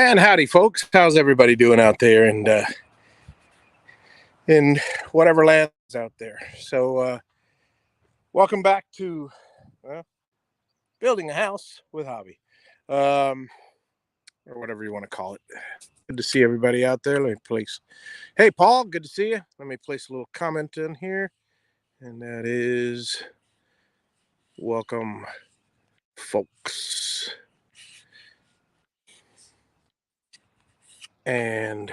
And howdy, folks. How's everybody doing out there and in whatever land is out there? So, welcome back to well, building a house with hobby, um, or whatever you want to call it. Good to see everybody out there. Let me place. Hey, Paul. Good to see you. Let me place a little comment in here, and that is welcome, folks. And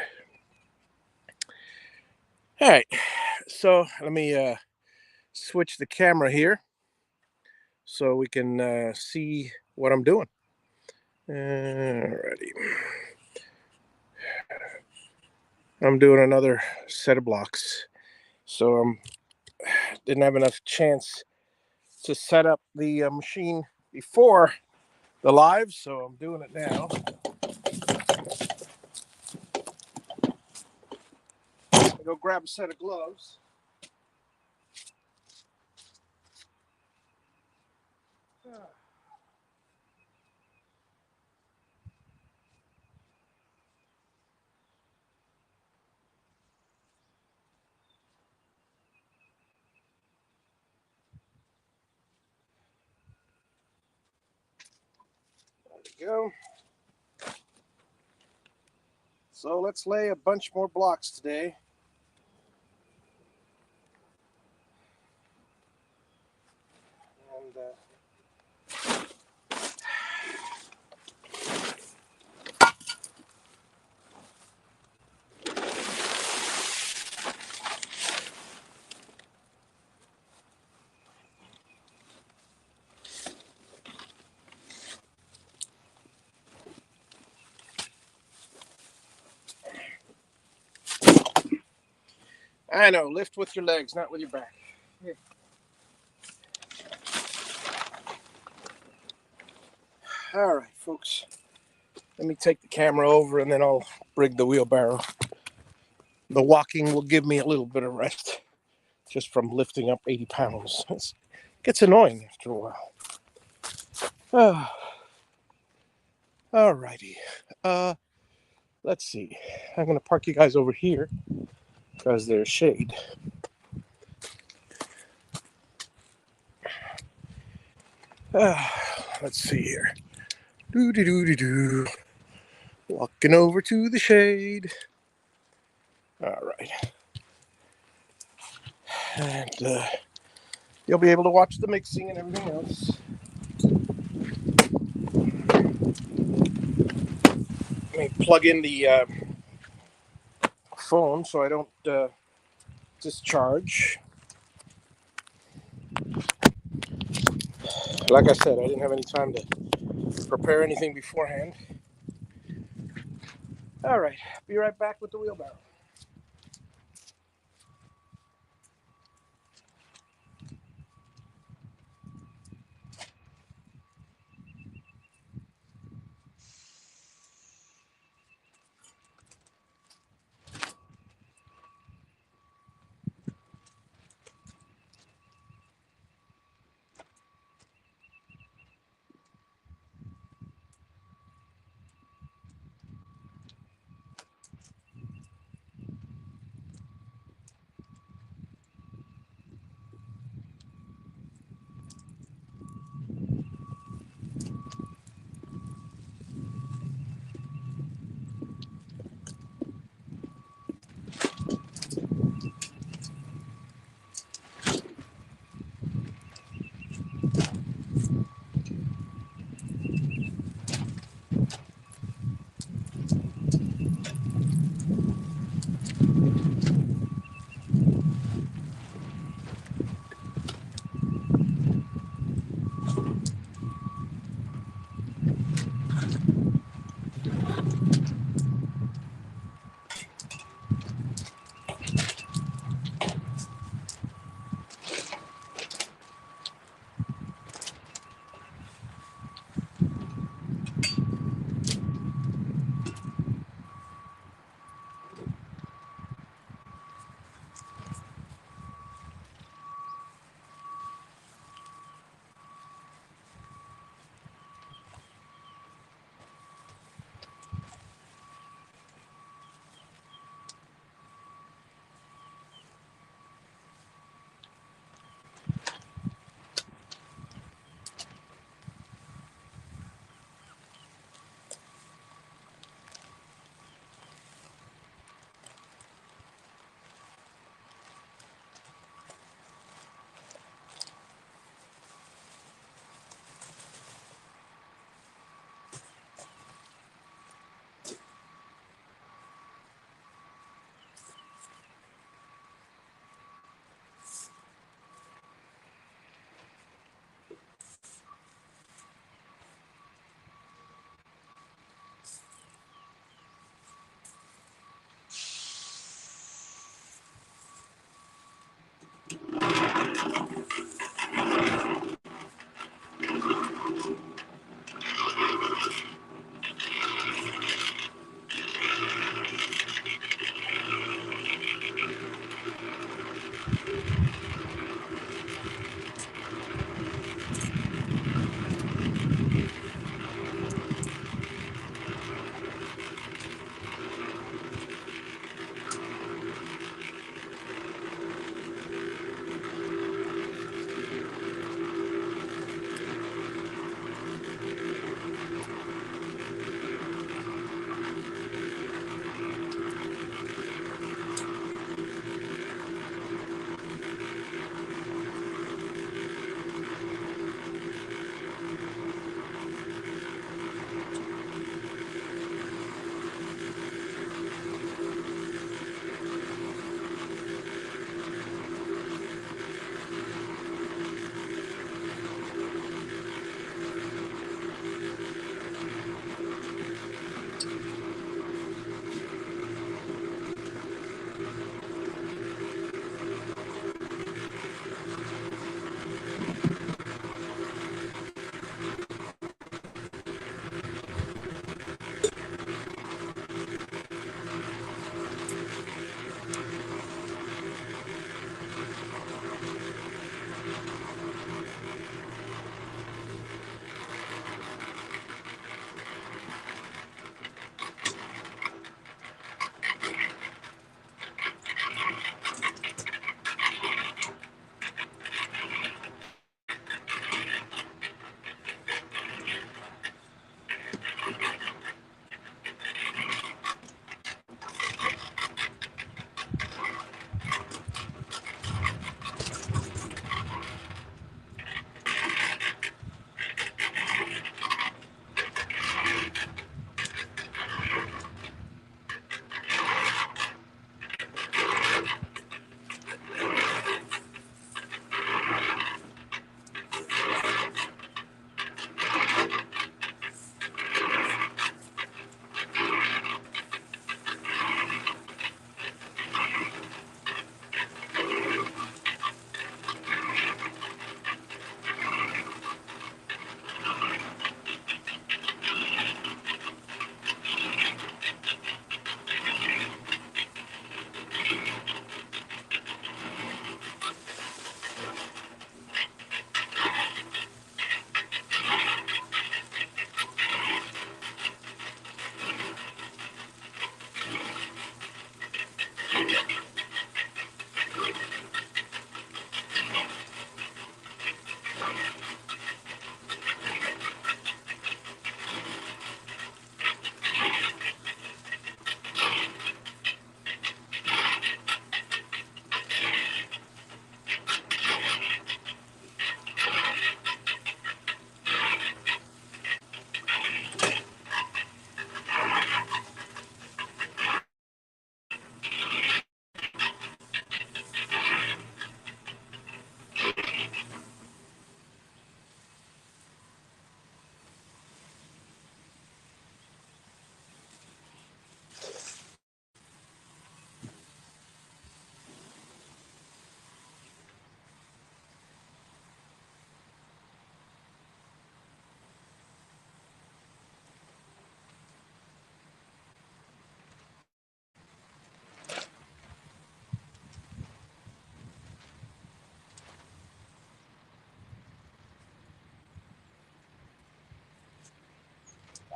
all right, so let me switch the camera here so we can see what I'm doing. Alrighty. I'm doing another set of blocks. So didn't have enough chance to set up the machine before the live, so I'm doing it now. I'll go grab a set of gloves. There we go. So let's lay a bunch more blocks today. And I know, lift with your legs, not with your back. Here. All right, folks. Let me take the camera over and then I'll bring the wheelbarrow. The walking will give me a little bit of rest just from lifting up 80 pounds. It gets annoying after a while. All righty. Let's see. I'm going to park you guys over here because there's shade. Let's see here. Do. Walking over to the shade. All right. And you'll be able to watch the mixing and everything else. Let me plug in the phone so I don't discharge. Like I said, I didn't have any time to prepare anything beforehand. All right. Be right back with the wheelbarrow.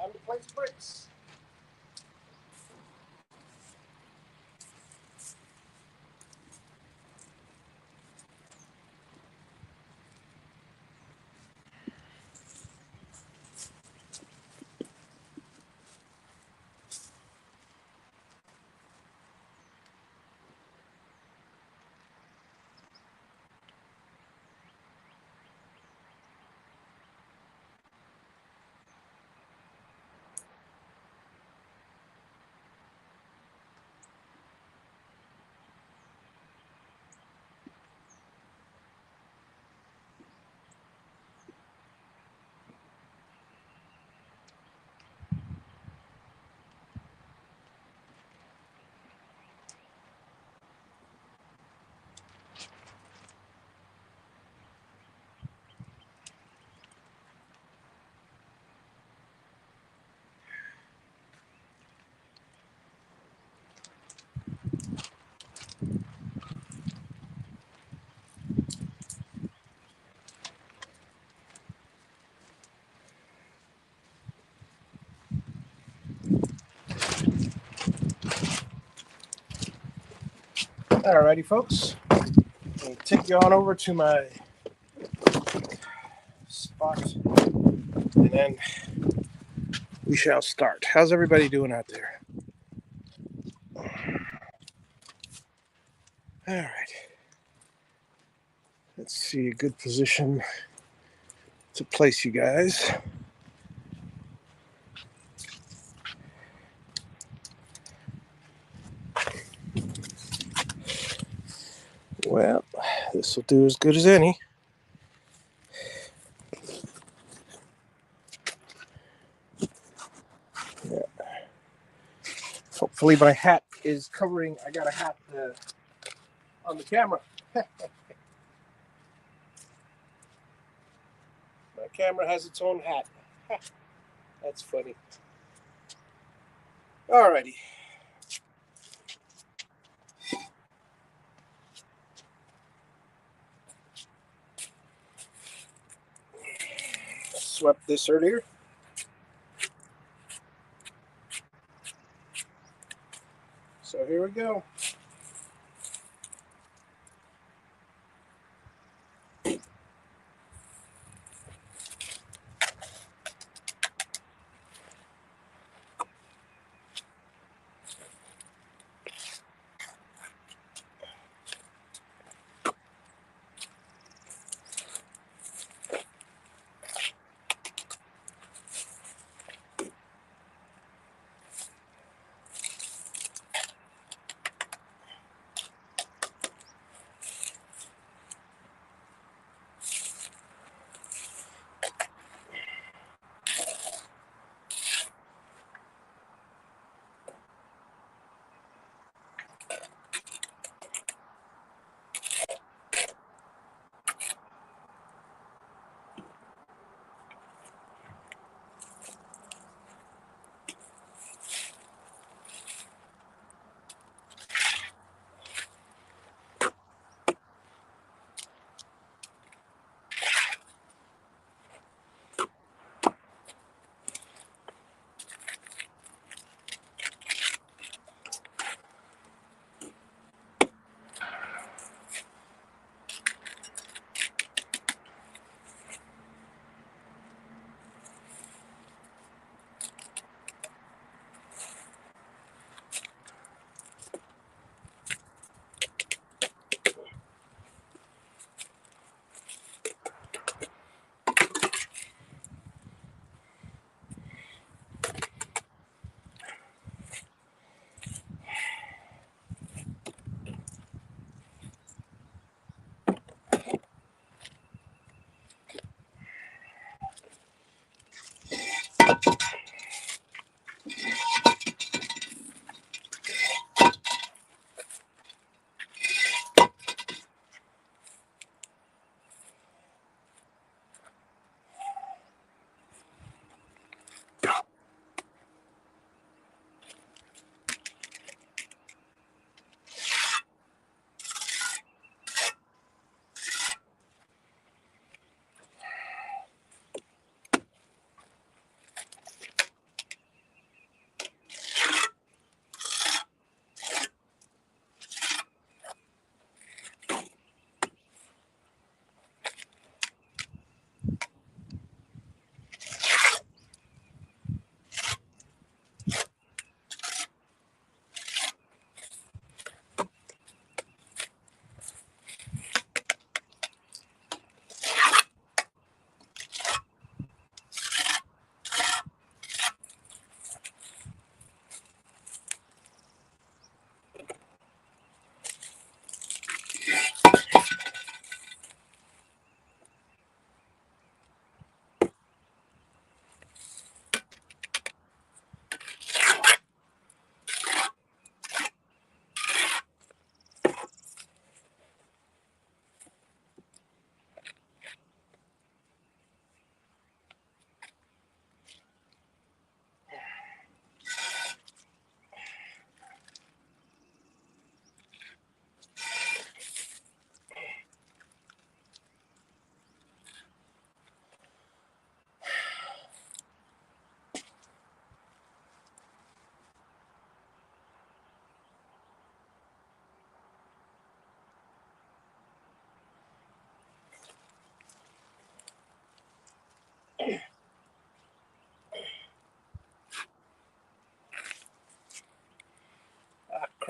Time to place bricks. Alrighty, folks. I'll take you on over to my spot, and then we shall start. How's everybody doing out there? All right. Let's see a good position to place you guys. Well, this will do as good as any. Yeah. Hopefully my hat is covering. I got a hat on the camera. My camera has its own hat. That's funny. Alrighty. Swept this earlier. So here we go.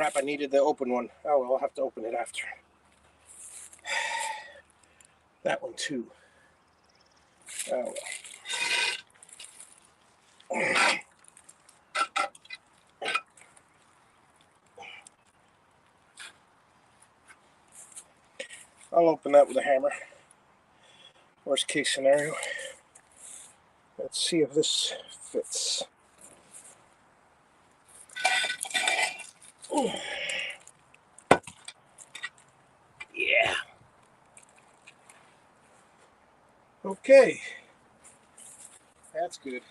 crap, I needed the open one. Oh, well, I'll have to open it after. That one too. Oh, well. I'll open that with a hammer. Worst case scenario. Let's see if this fits. Ooh. Yeah. Okay. That's good.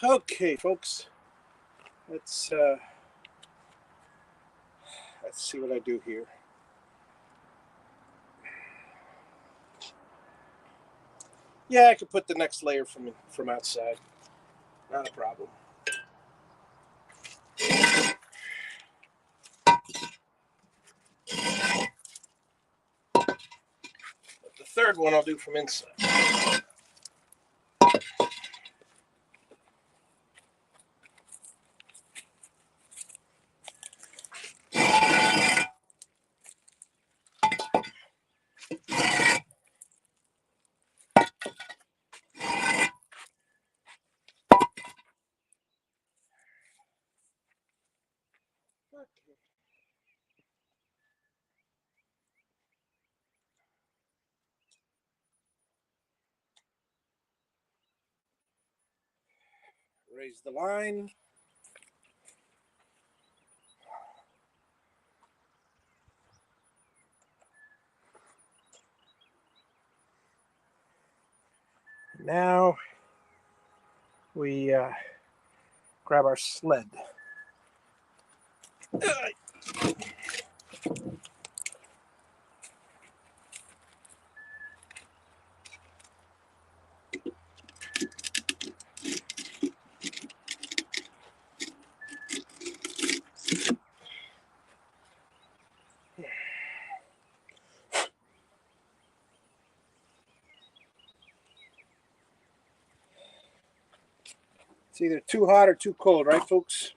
Okay, folks. Let's see what I do here. Yeah, I could put the next layer from outside. Not a problem. But the third one I'll do from inside. Okay. Raise the line. Now we grab our sled. It's either too hot or too cold, right, folks?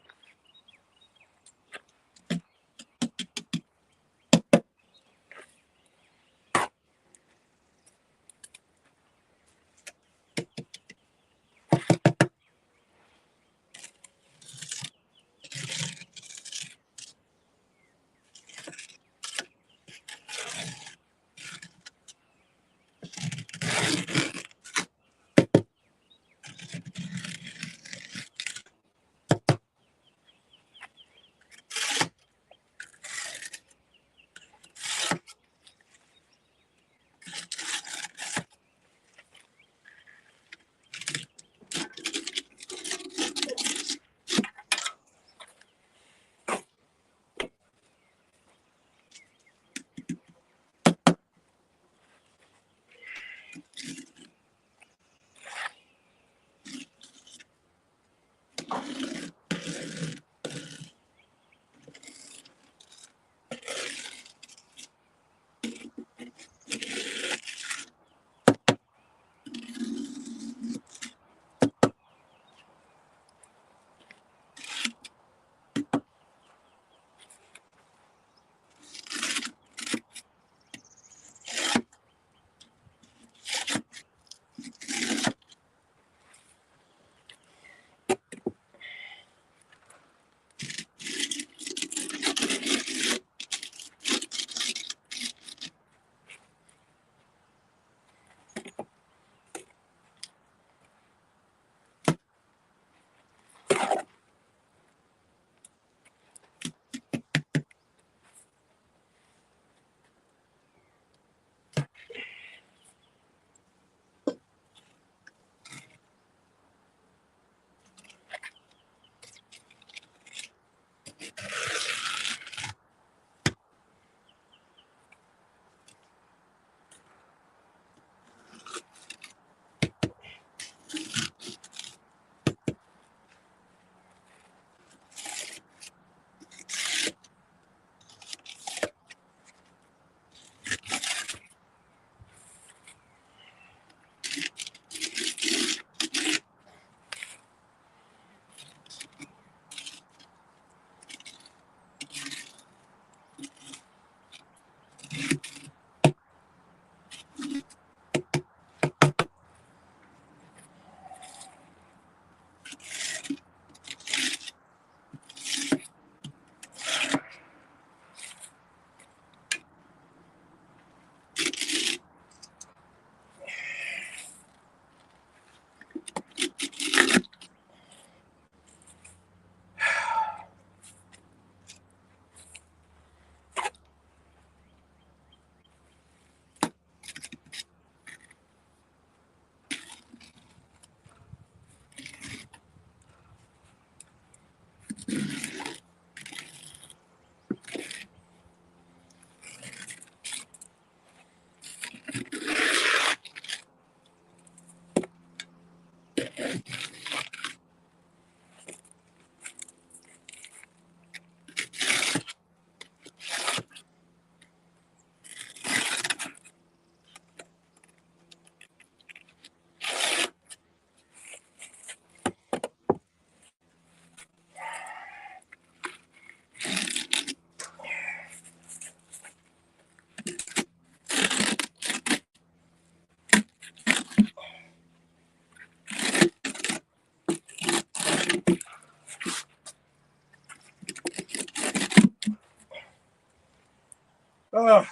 Oh,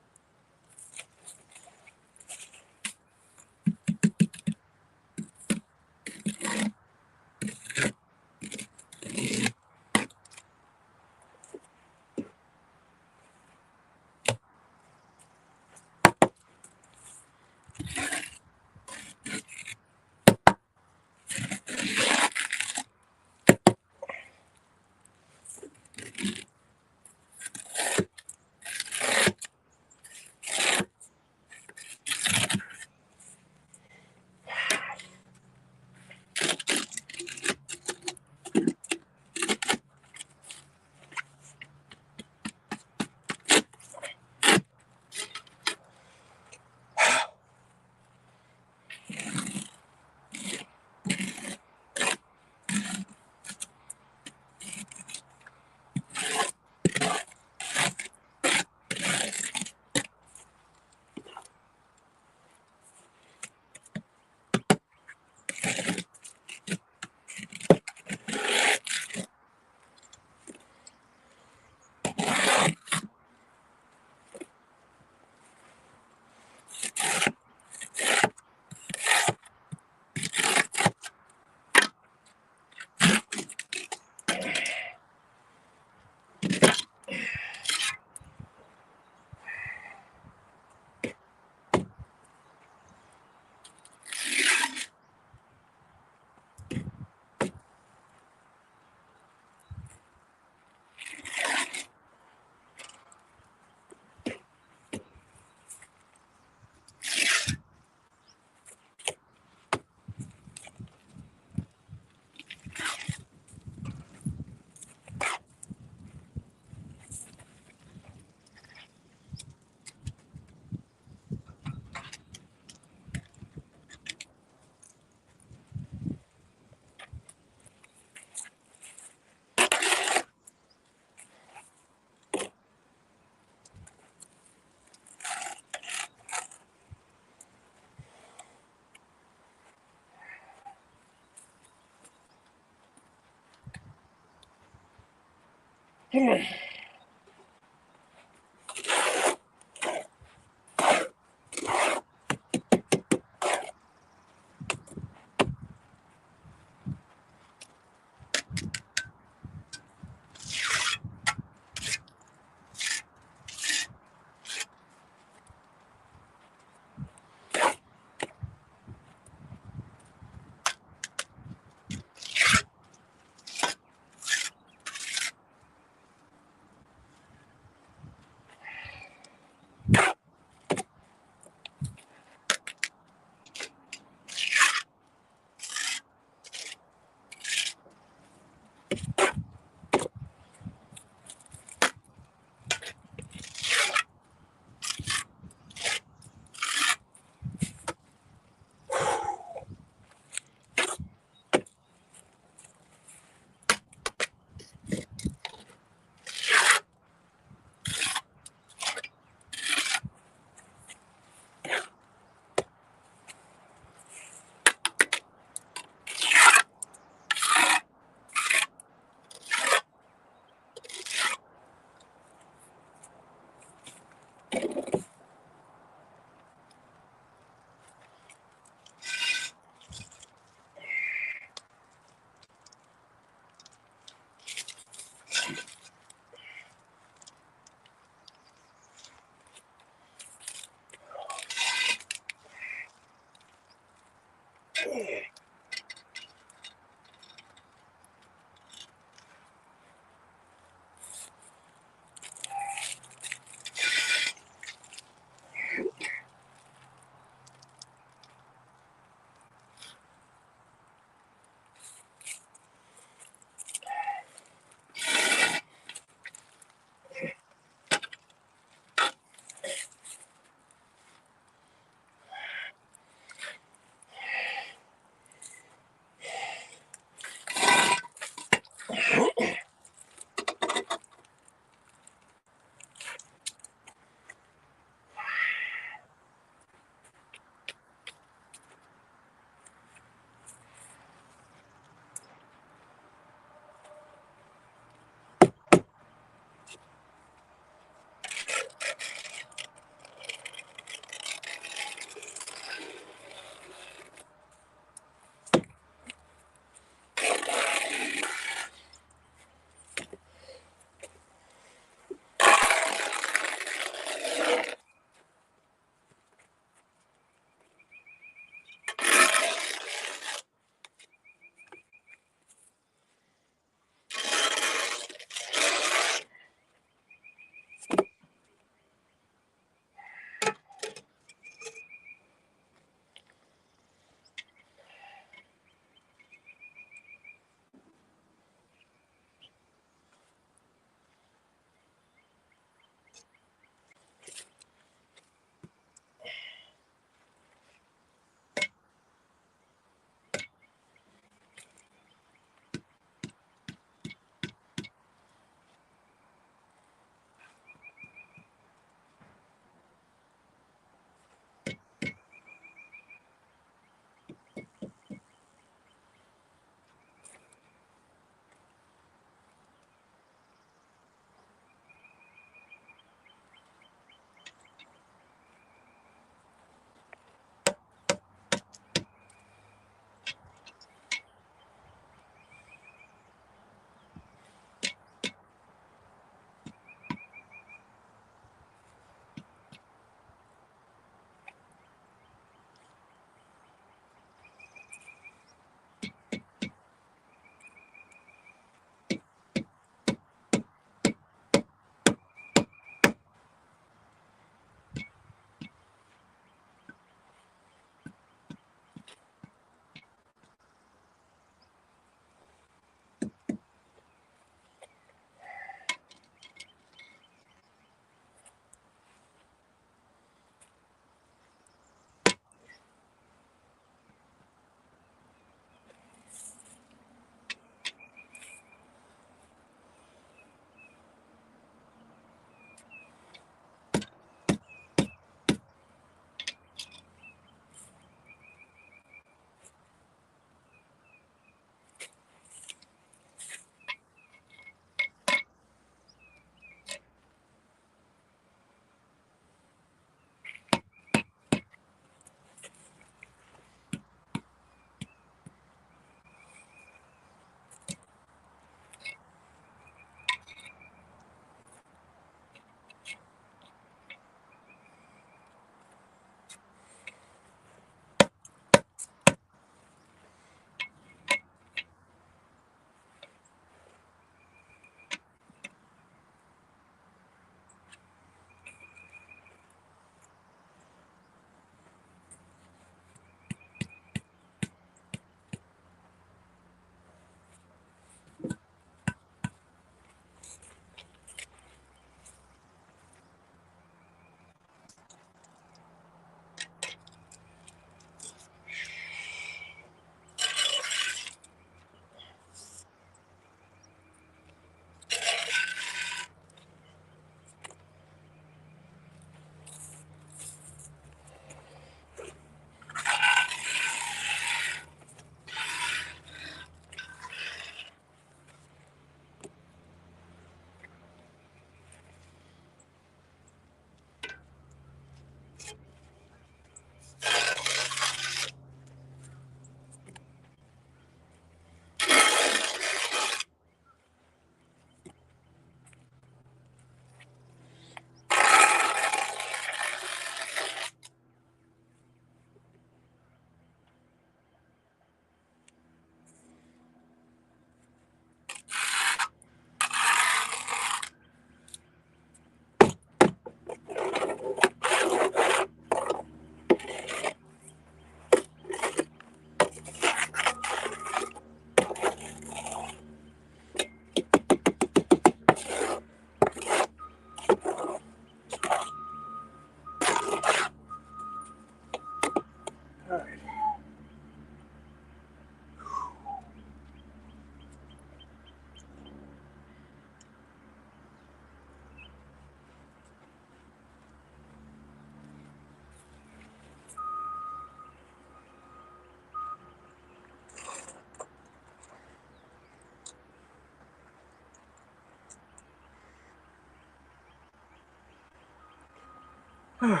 All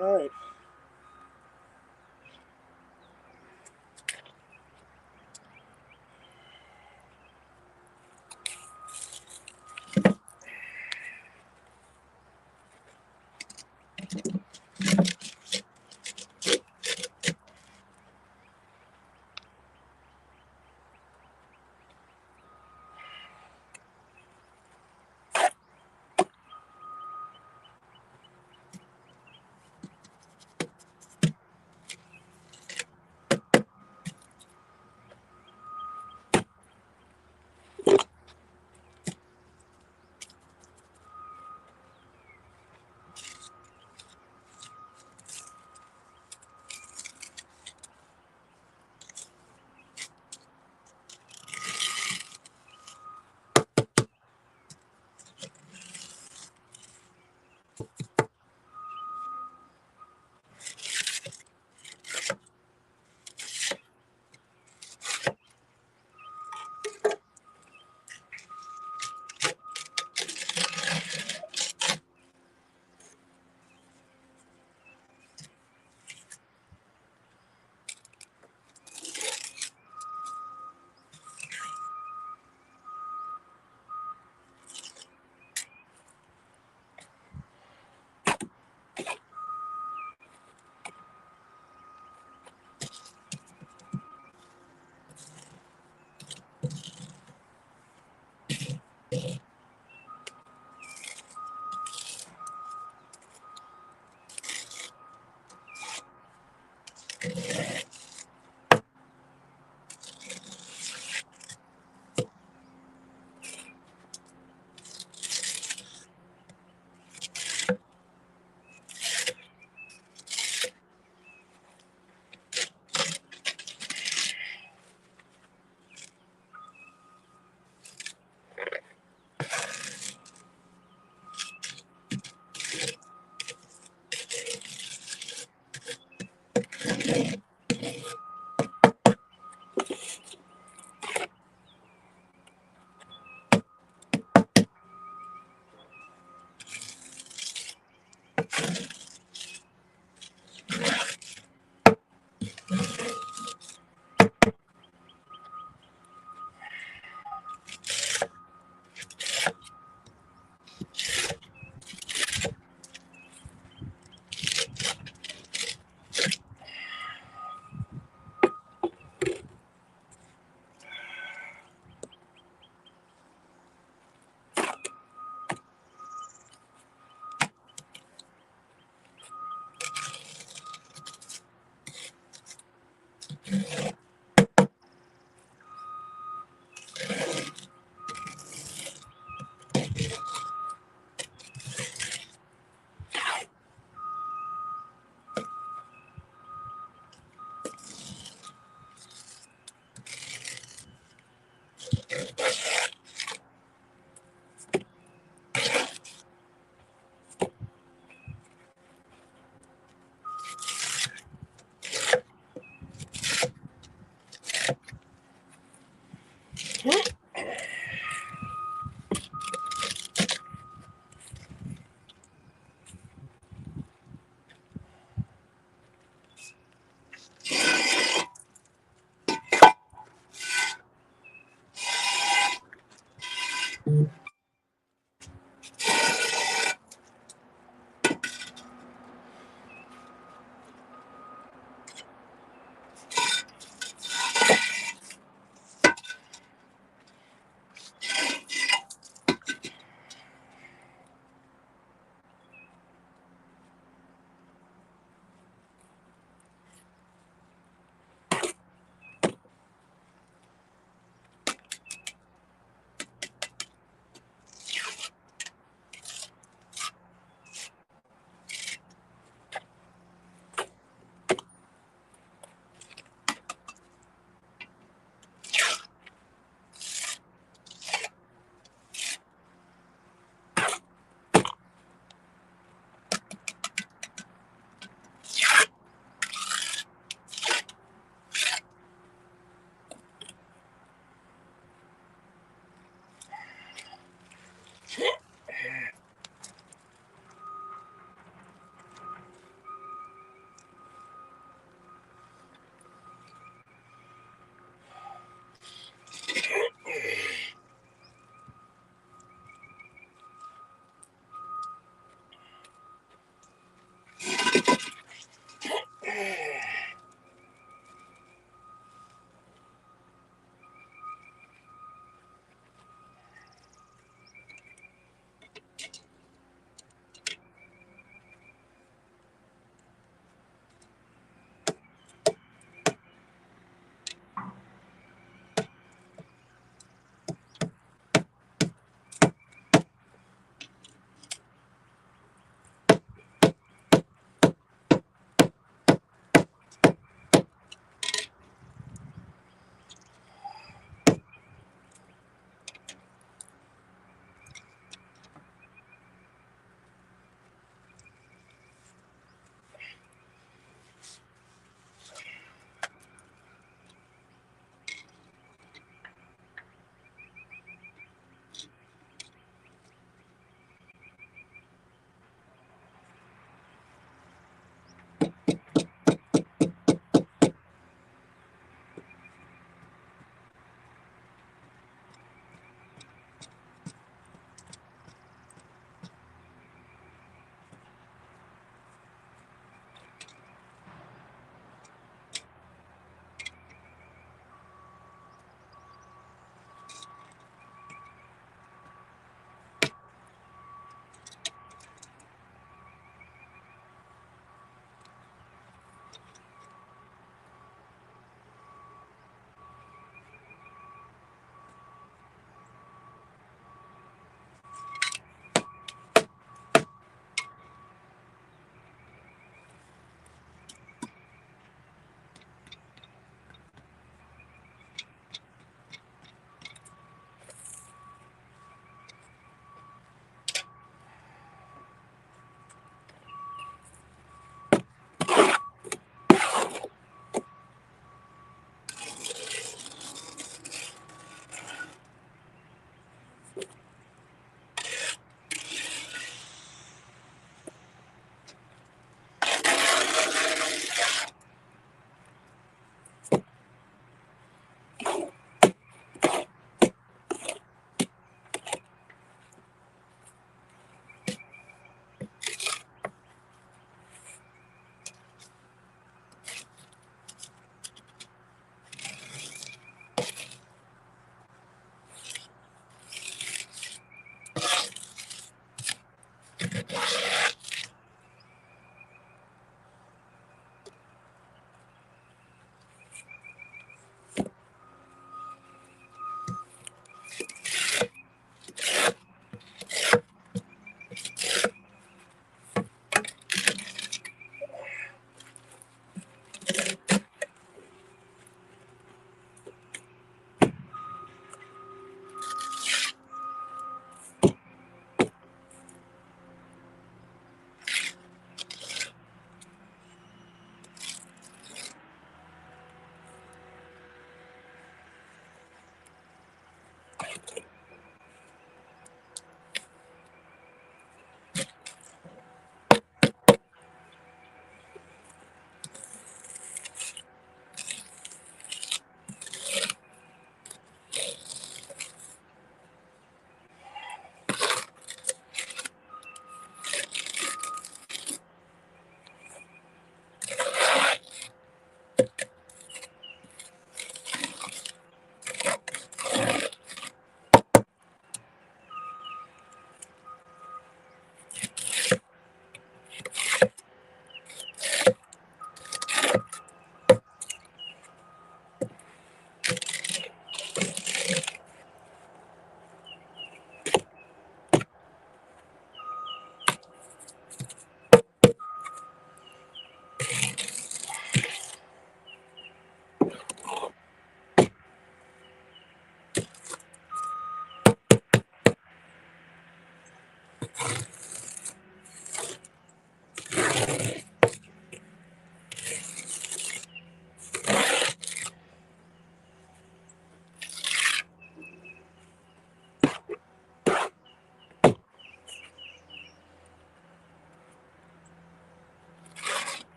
right.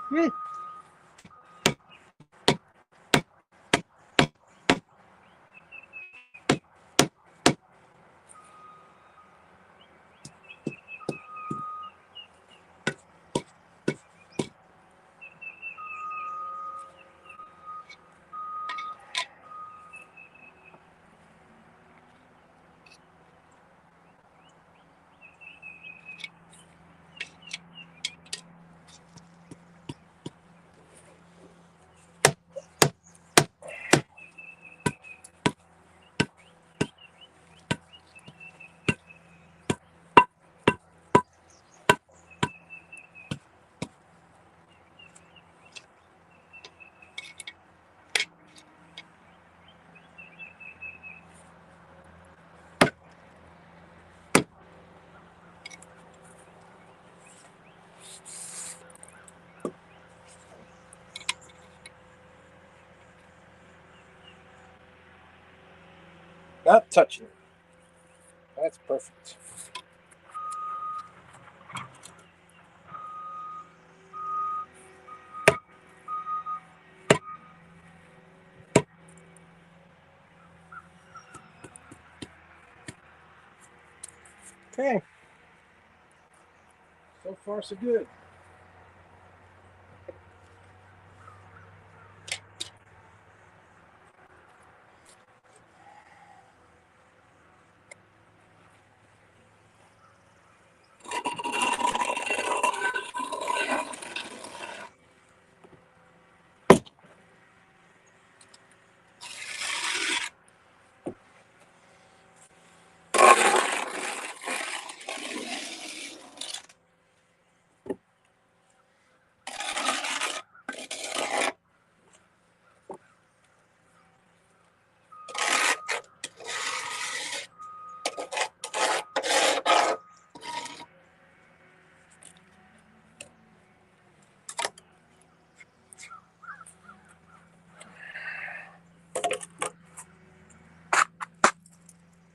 Hmm. Not touching it. That's perfect. Okay. So far, so good.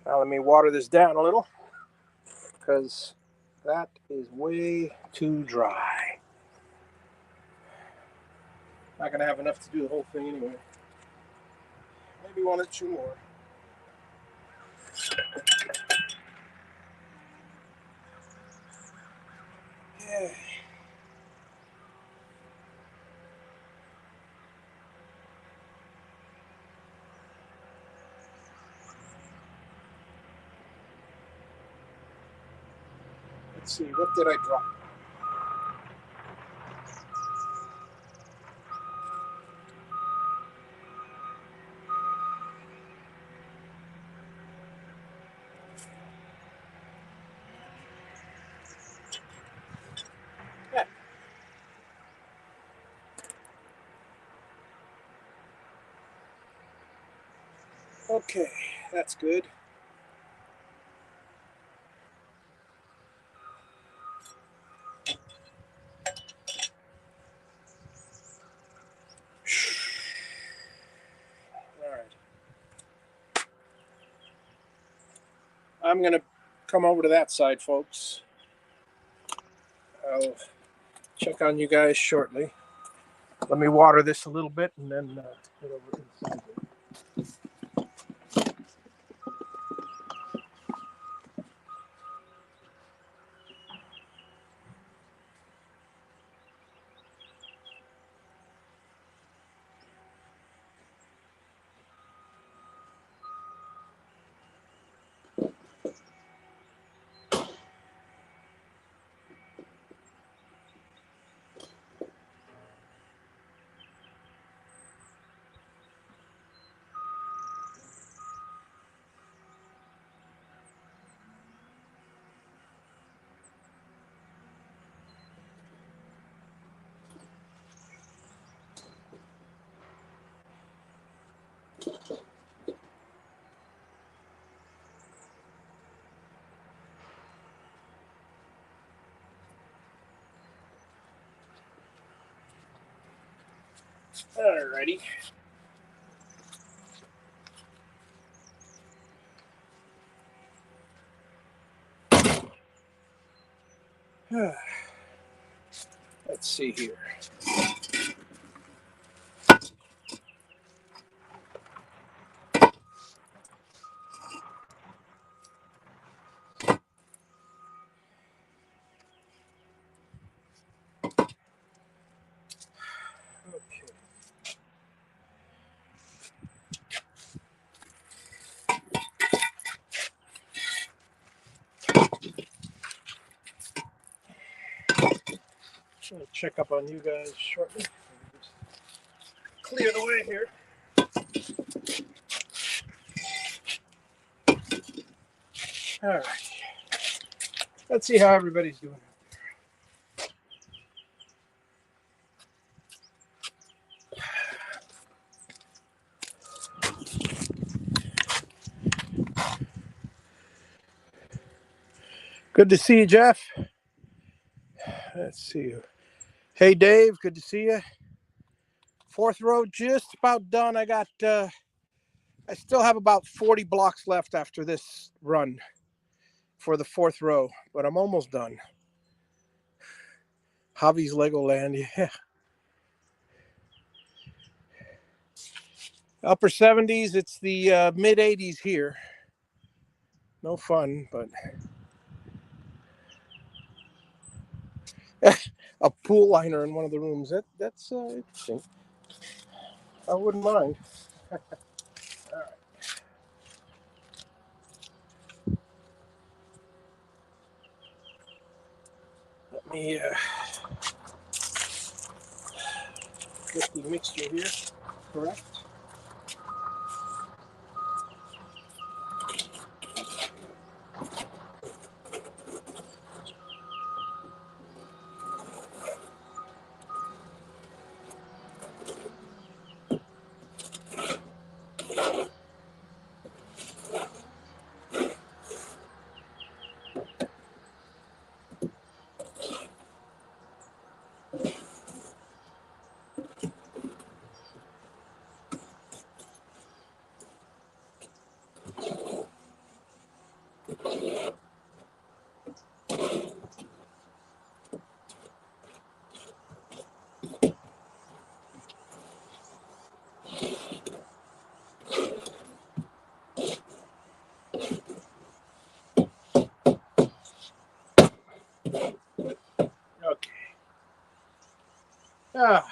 Now let me water this down a little because that is way too dry. Not gonna have enough to do the whole thing anyway. Maybe one or two more. Yeah. Let's see, what did I drop? Yeah. Okay, that's good. All right. I'm gonna come over to that side, folks. I'll check on you guys shortly. Let me water this a little bit and then head over to the side. Alrighty. Let's see here. I'll check up on you guys shortly. Just clear the way here. All right. Let's see how everybody's doing. Good to see you, Jeff. Let's see you. Hey, Dave. Good to see you. Fourth row just about done. I still have about 40 blocks left after this run for the fourth row, but I'm almost done. Javi's Legoland, yeah. Upper 70s, it's the mid 80s here. No fun, but a pool liner in one of the rooms. That's interesting. I wouldn't mind. All right. Let me get the mixture here. Correct. Okay. Ah.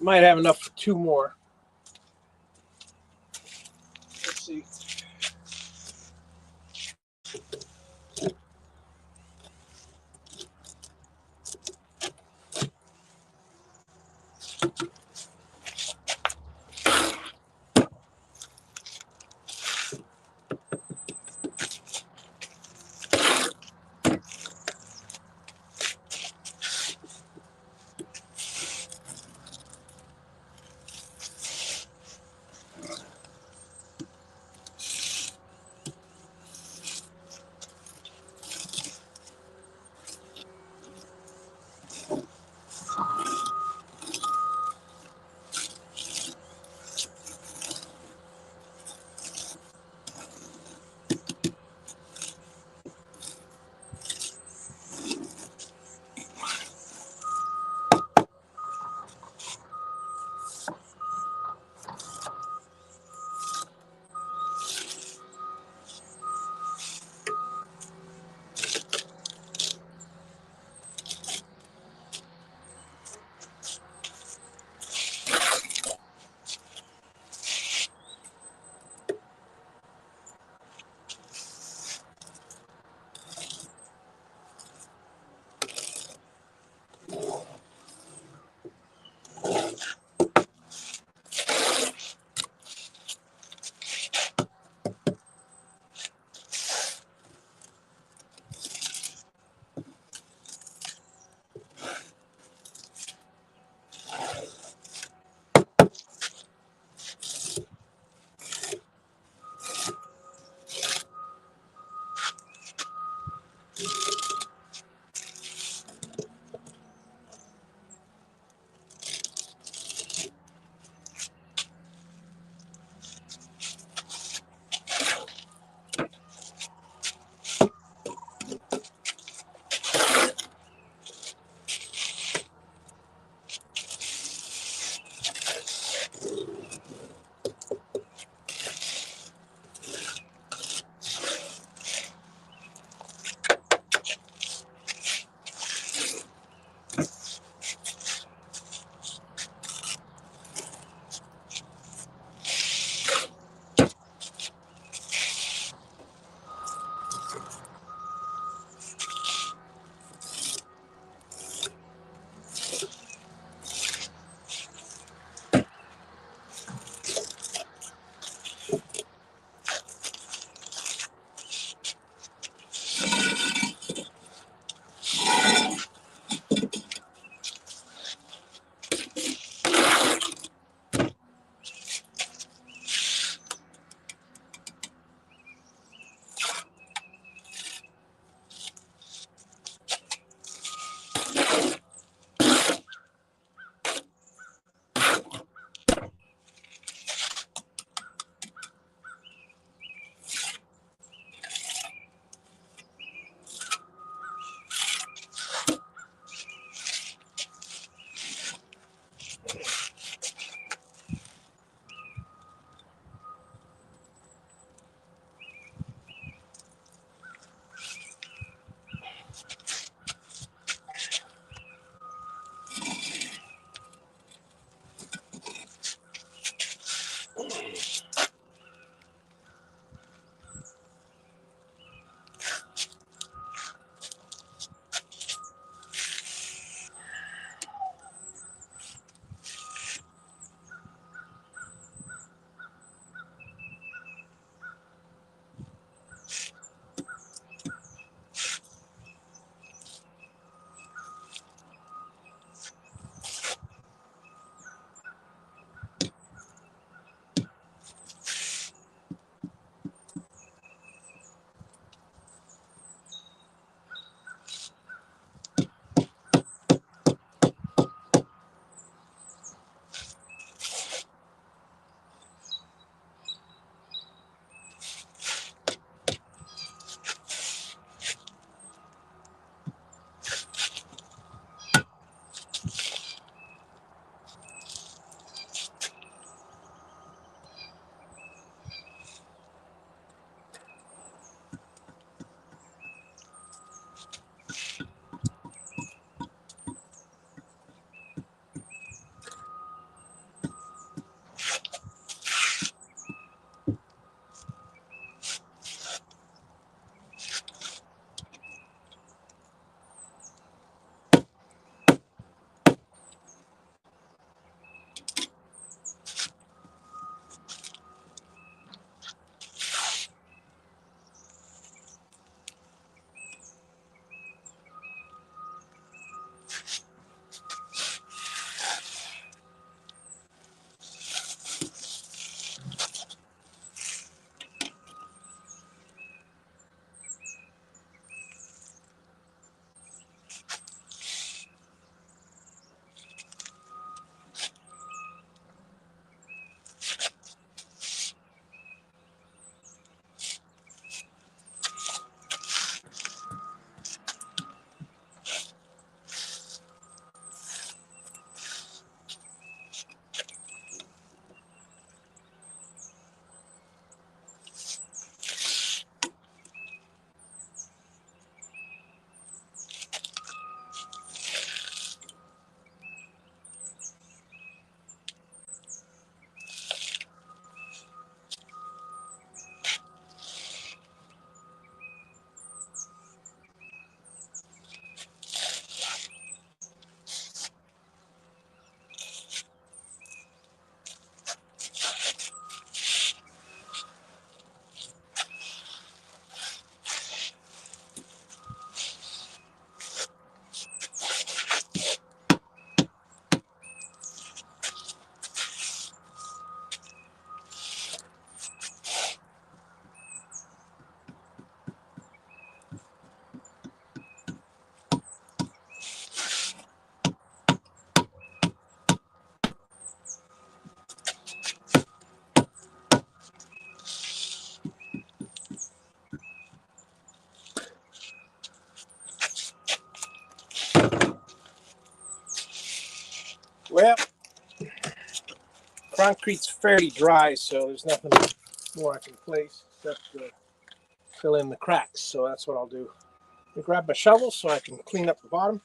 Might have enough for two more. Let's see. concrete's fairly dry, so there's nothing more I can place except fill in the cracks. So that's what I'll do. Let me grab my shovel so I can clean up the bottom.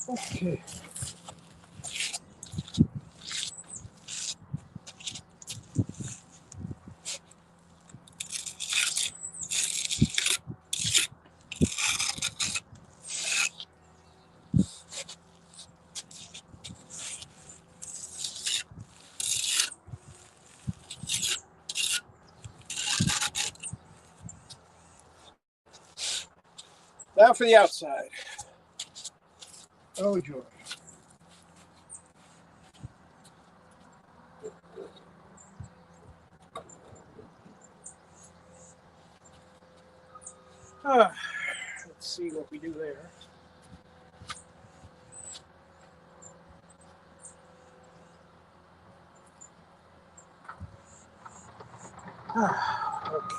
Okay. Now for the outside. Oh, joy. Let's see what we do there. Okay.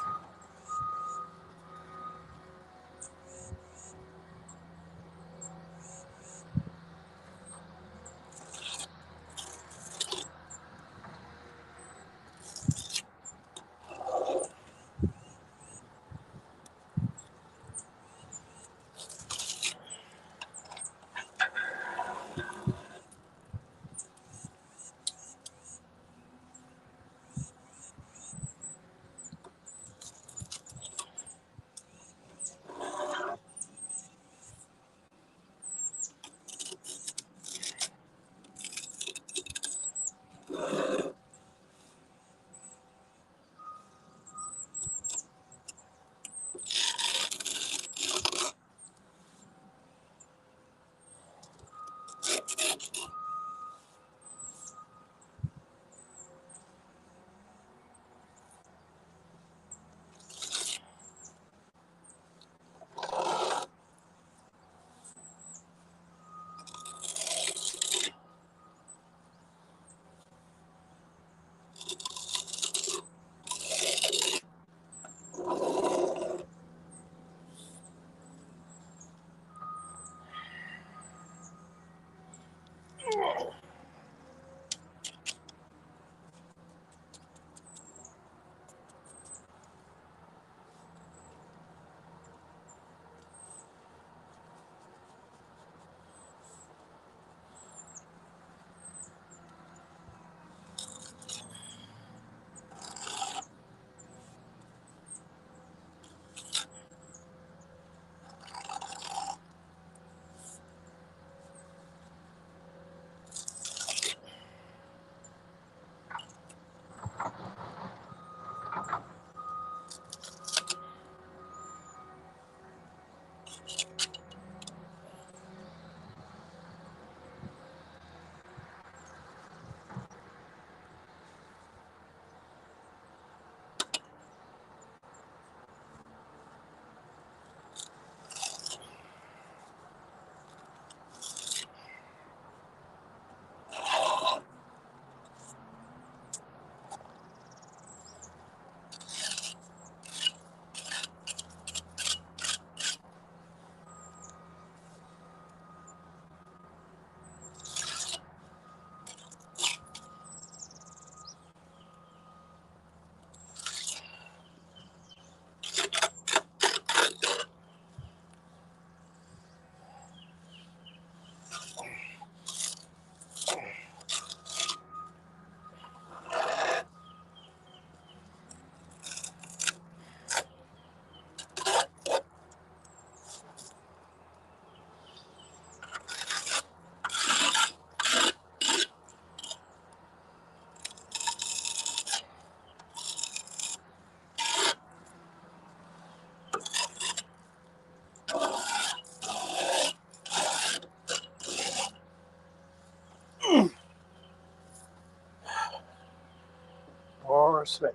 cement.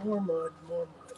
More mud, more mud.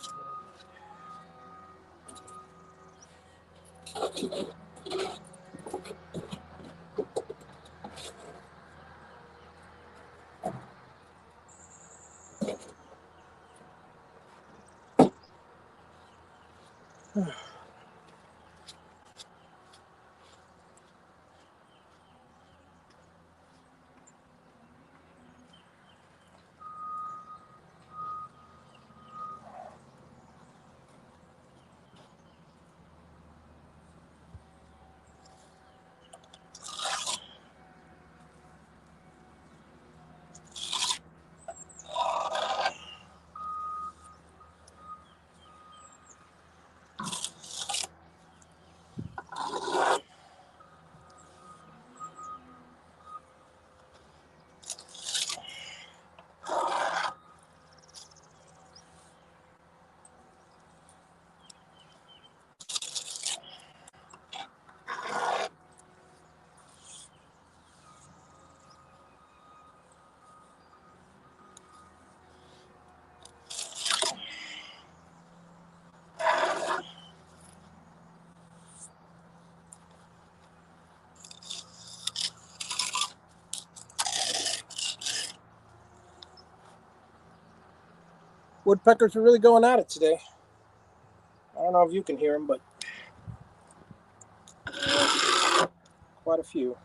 Woodpeckers are really going at it today. I don't know if you can hear them, but quite a few.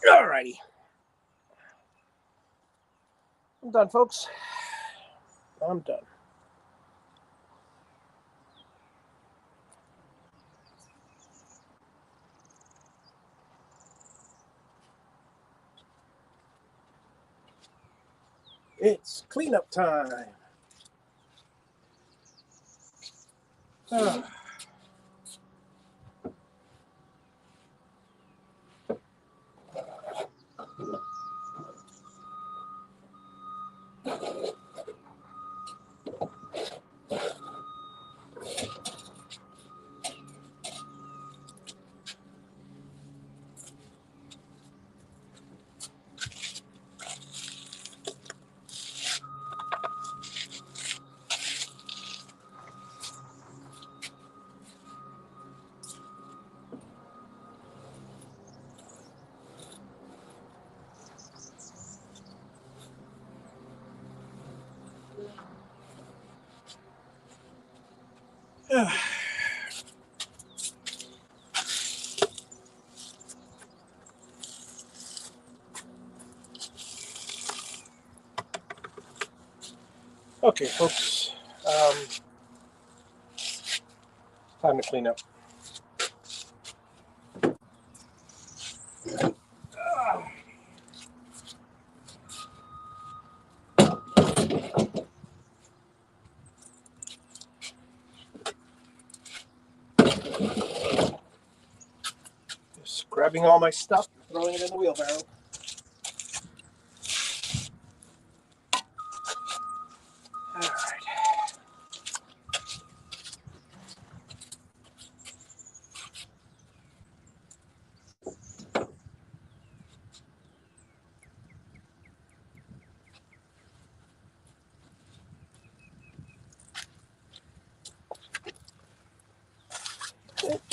Alrighty. I'm done, folks. I'm done. It's cleanup time. Ah. Okay, folks. Time to clean up. Just grabbing all my stuff, throwing it in the wheelbarrow. All right.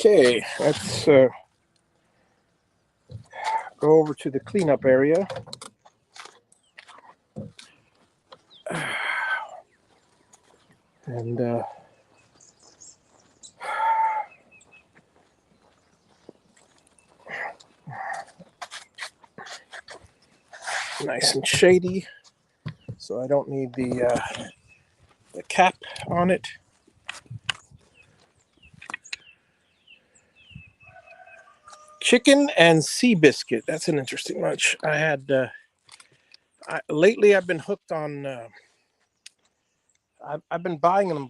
Okay, let's go over to the cleanup area. And nice and shady, so I don't need the cap on it. Chicken and sea biscuit. That's an interesting lunch. I had lately. I've been hooked on. I've been buying them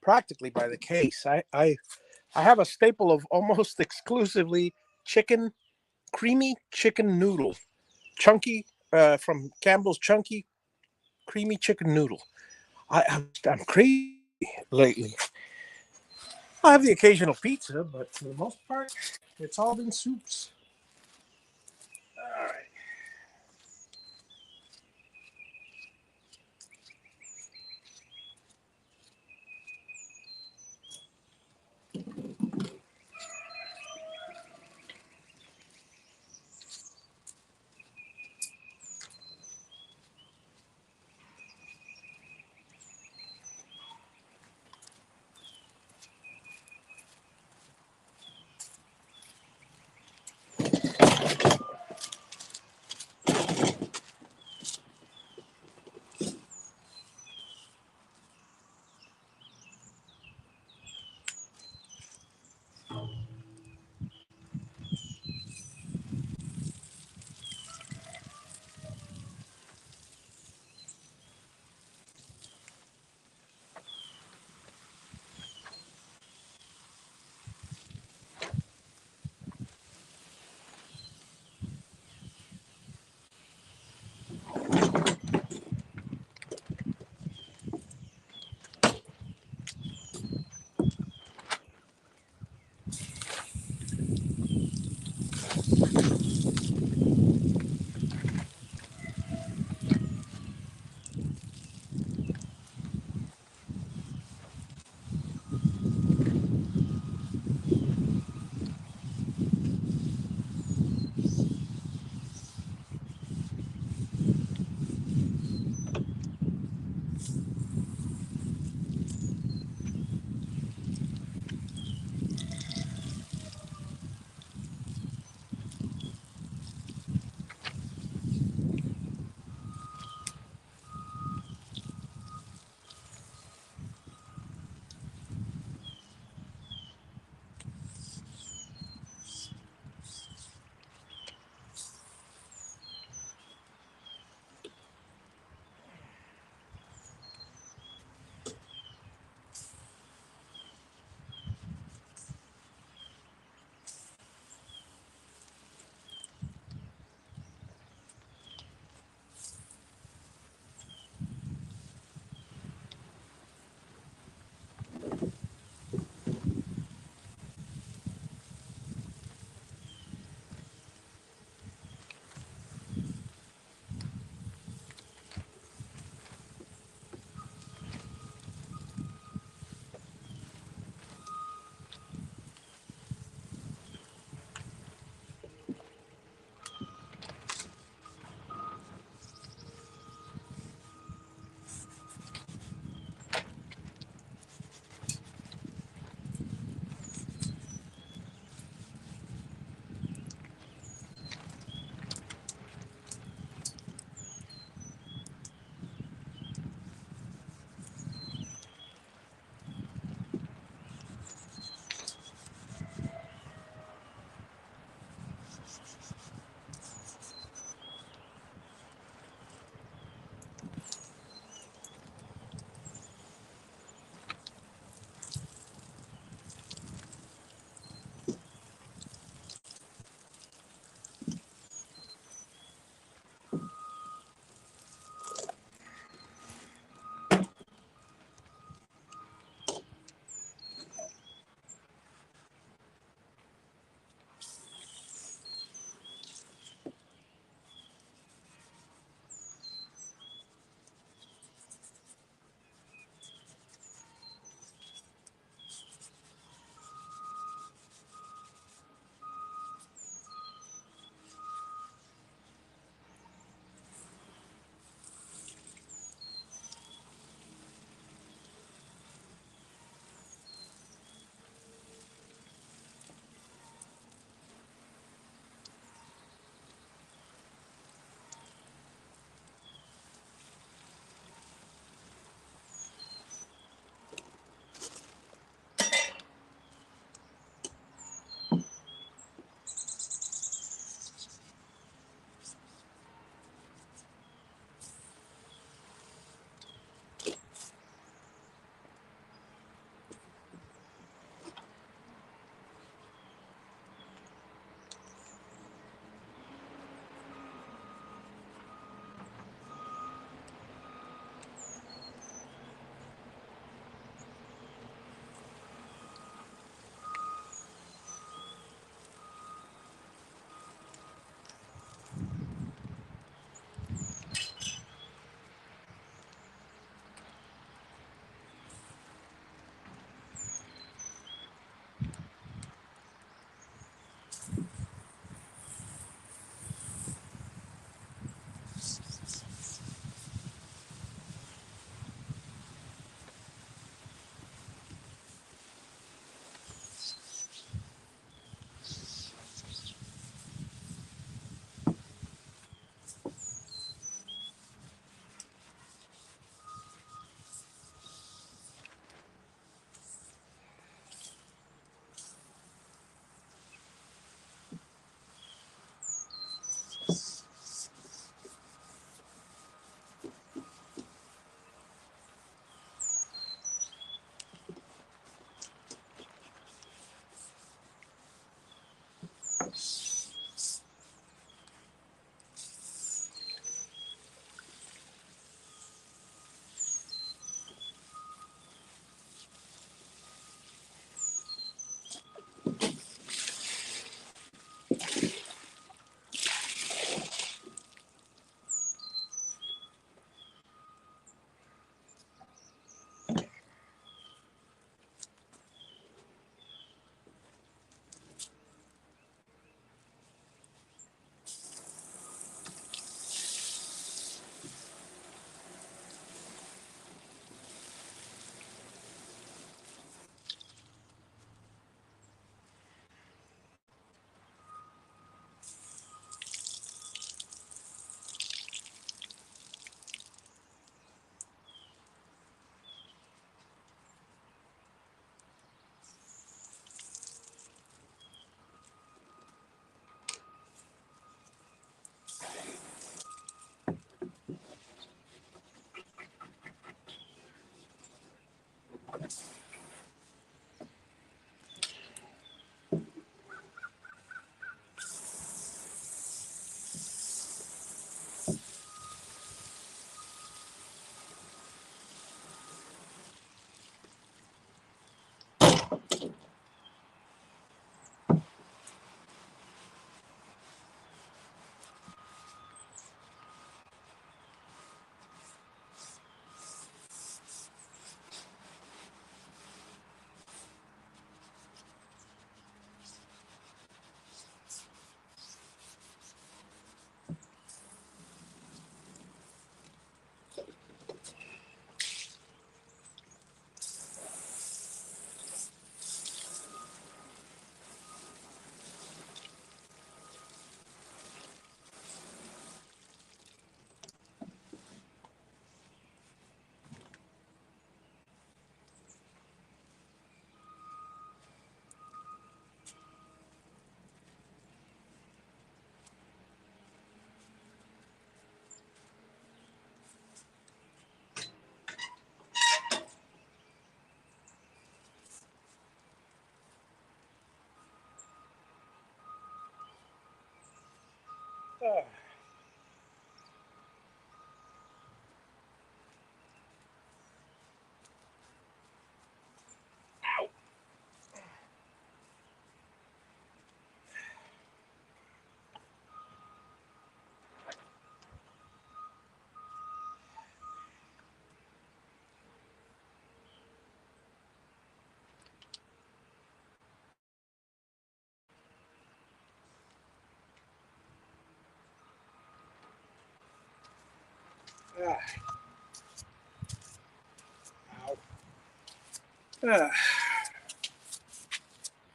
practically by the case. I have a staple of almost exclusively creamy chicken noodle, chunky from Campbell's Chunky creamy chicken noodle. I'm crazy lately. I have the occasional pizza, but for the most part, it's all been soups. All right.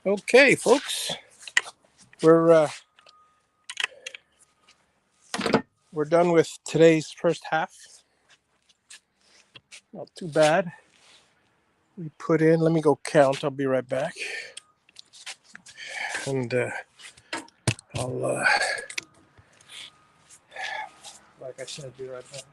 Okay, folks, we're done with today's first half. Not too bad. We put in. Let me go count. I'll be right back, and I'll like I said, I'll be right back.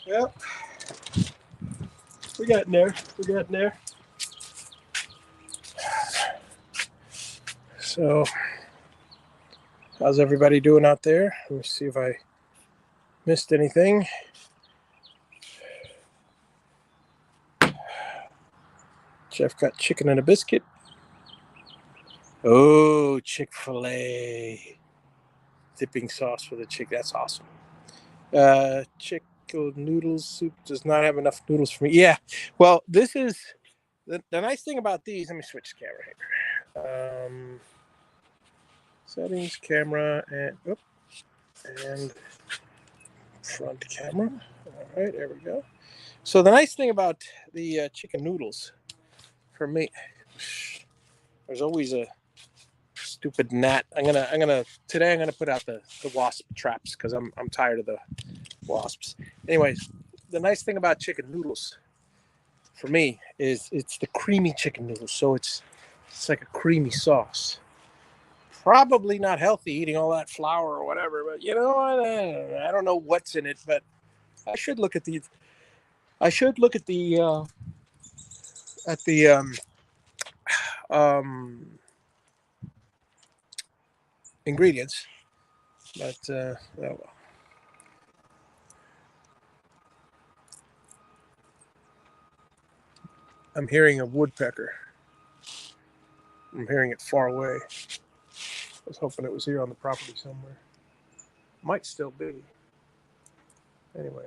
Well, we're getting there. We're getting there. So, how's everybody doing out there? Let me see if I missed anything. Jeff got chicken and a biscuit. Oh, Chick-fil-A. Dipping sauce for the chicken. That's awesome. Chicken noodles soup does not have enough noodles for me. Yeah. Well, this is the nice thing about these. Let me switch the camera here. Settings, camera, and front camera. All right, there we go. So the nice thing about the chicken noodles, for me, there's always a stupid gnat. Today I'm gonna put out the wasp traps because I'm tired of the wasps. Anyways, the nice thing about chicken noodles, for me, is it's the creamy chicken noodles. So it's like a creamy sauce. Probably not healthy eating all that flour or whatever, but you know what? I don't know what's in it, but I should look at the um, ingredients. But oh well. I'm hearing a woodpecker. I'm hearing it far away. I was hoping it was here on the property somewhere. Might still be. Anyway,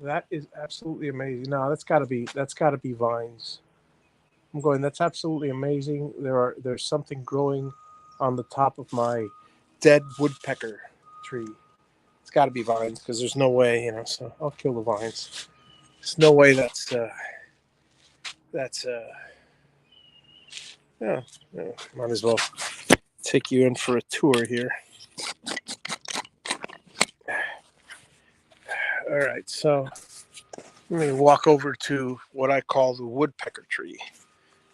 that is absolutely amazing. No, that's got to be vines. I'm going. That's absolutely amazing. There's something growing on the top of my dead woodpecker tree. It's got to be vines because there's no way, So I'll kill the vines. There's no way that's yeah. Might as well take you in for a tour here. All right, so let me walk over to what I call the woodpecker tree.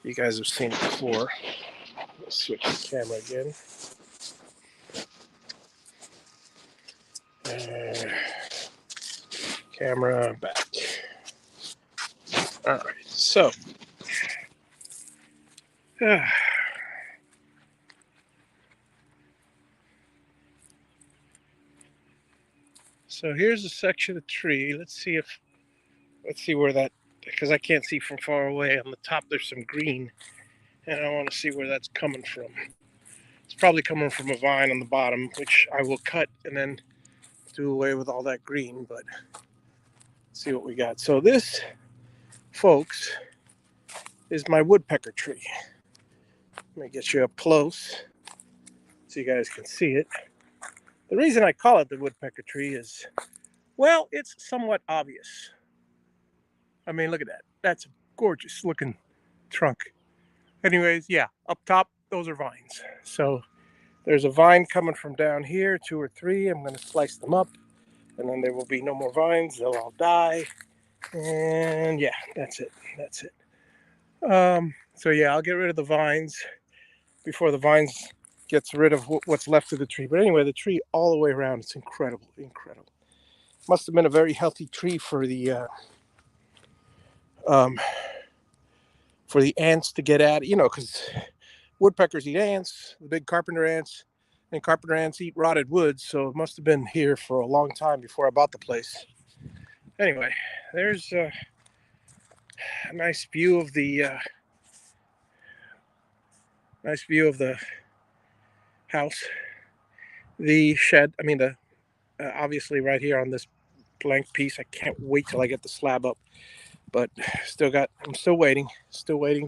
You guys have seen it before. Let's switch the camera again. Camera back. All right, so so here's a section of tree. Let's see where that, because I can't see from far away. On the top, there's some green, and I want to see where that's coming from. It's probably coming from a vine on the bottom, which I will cut and then do away with all that green. But let's see what we got. So this, folks, is my woodpecker tree. Let me get you up close so you guys can see it. The reason I call it the woodpecker tree is, well, it's somewhat obvious. I mean, look at that. That's a gorgeous looking trunk. Anyways, yeah, up top, those are vines. So there's a vine coming from down here, 2 or 3. I'm going to slice them up, and then there will be no more vines. They'll all die. And yeah, that's it. That's it. So yeah, I'll get rid of the vines before the vines gets rid of what's left of the tree. But anyway, the tree all the way around, it's incredible, incredible. Must have been a very healthy tree um, for the ants to get at, because woodpeckers eat ants, the big carpenter ants, and carpenter ants eat rotted wood. So it must have been here for a long time before I bought the place. Anyway, there's a nice view of the house, the shed. I mean, the obviously right here on this blank piece. I can't wait till I get the slab up, but I'm still waiting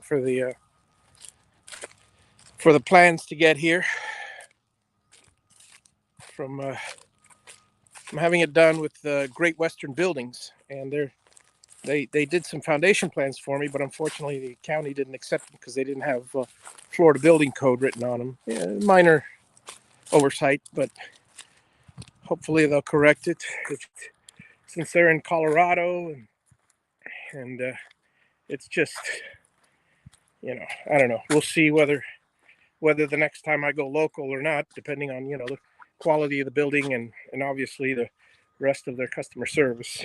for the plans to get here from I'm having it done with Great Western Buildings, and they did some foundation plans for me, but unfortunately the county didn't accept them because they didn't have Florida Building Code written on them. Yeah, minor oversight, but hopefully they'll correct it. Since they're in Colorado, and it's just, I don't know. We'll see whether the next time I go local or not, depending on the quality of the building and obviously the rest of their customer service.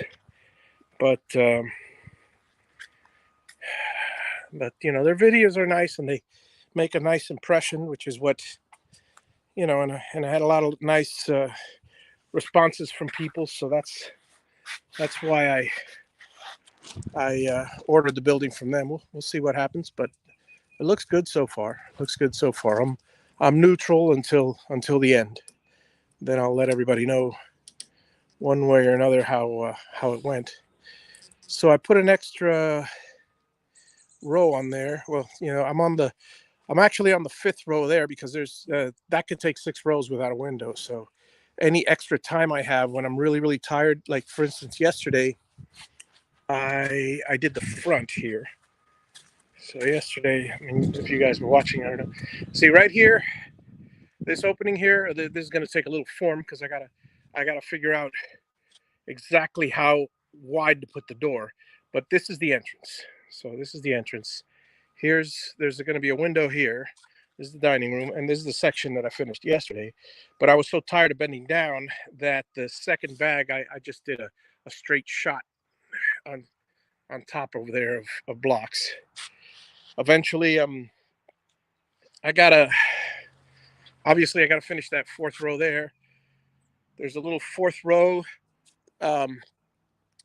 But their videos are nice and they make a nice impression, which is what and I had a lot of nice responses from people, so that's why I ordered the building from them. We'll see what happens, but it looks good so far. I'm neutral until the end. Then I'll let everybody know one way or another how it went. So I put an extra row on there. Well, I'm actually on the 5th row there because there's that could take 6 rows without a window. So any extra time I have when I'm really, really tired, like for instance, yesterday, I did the front here. So yesterday, I mean, if you guys were watching, I don't know. See right here, this opening here, this is going to take a little form because I gotta figure out exactly how wide to put the door. But this is the entrance. So this is the entrance. There's going to be a window here. This is the dining room, and this is the section that I finished yesterday. But I was so tired of bending down that the second bag, I just did a straight shot on top over there of blocks. Eventually, I gotta finish that 4th row there. There's a little 4th row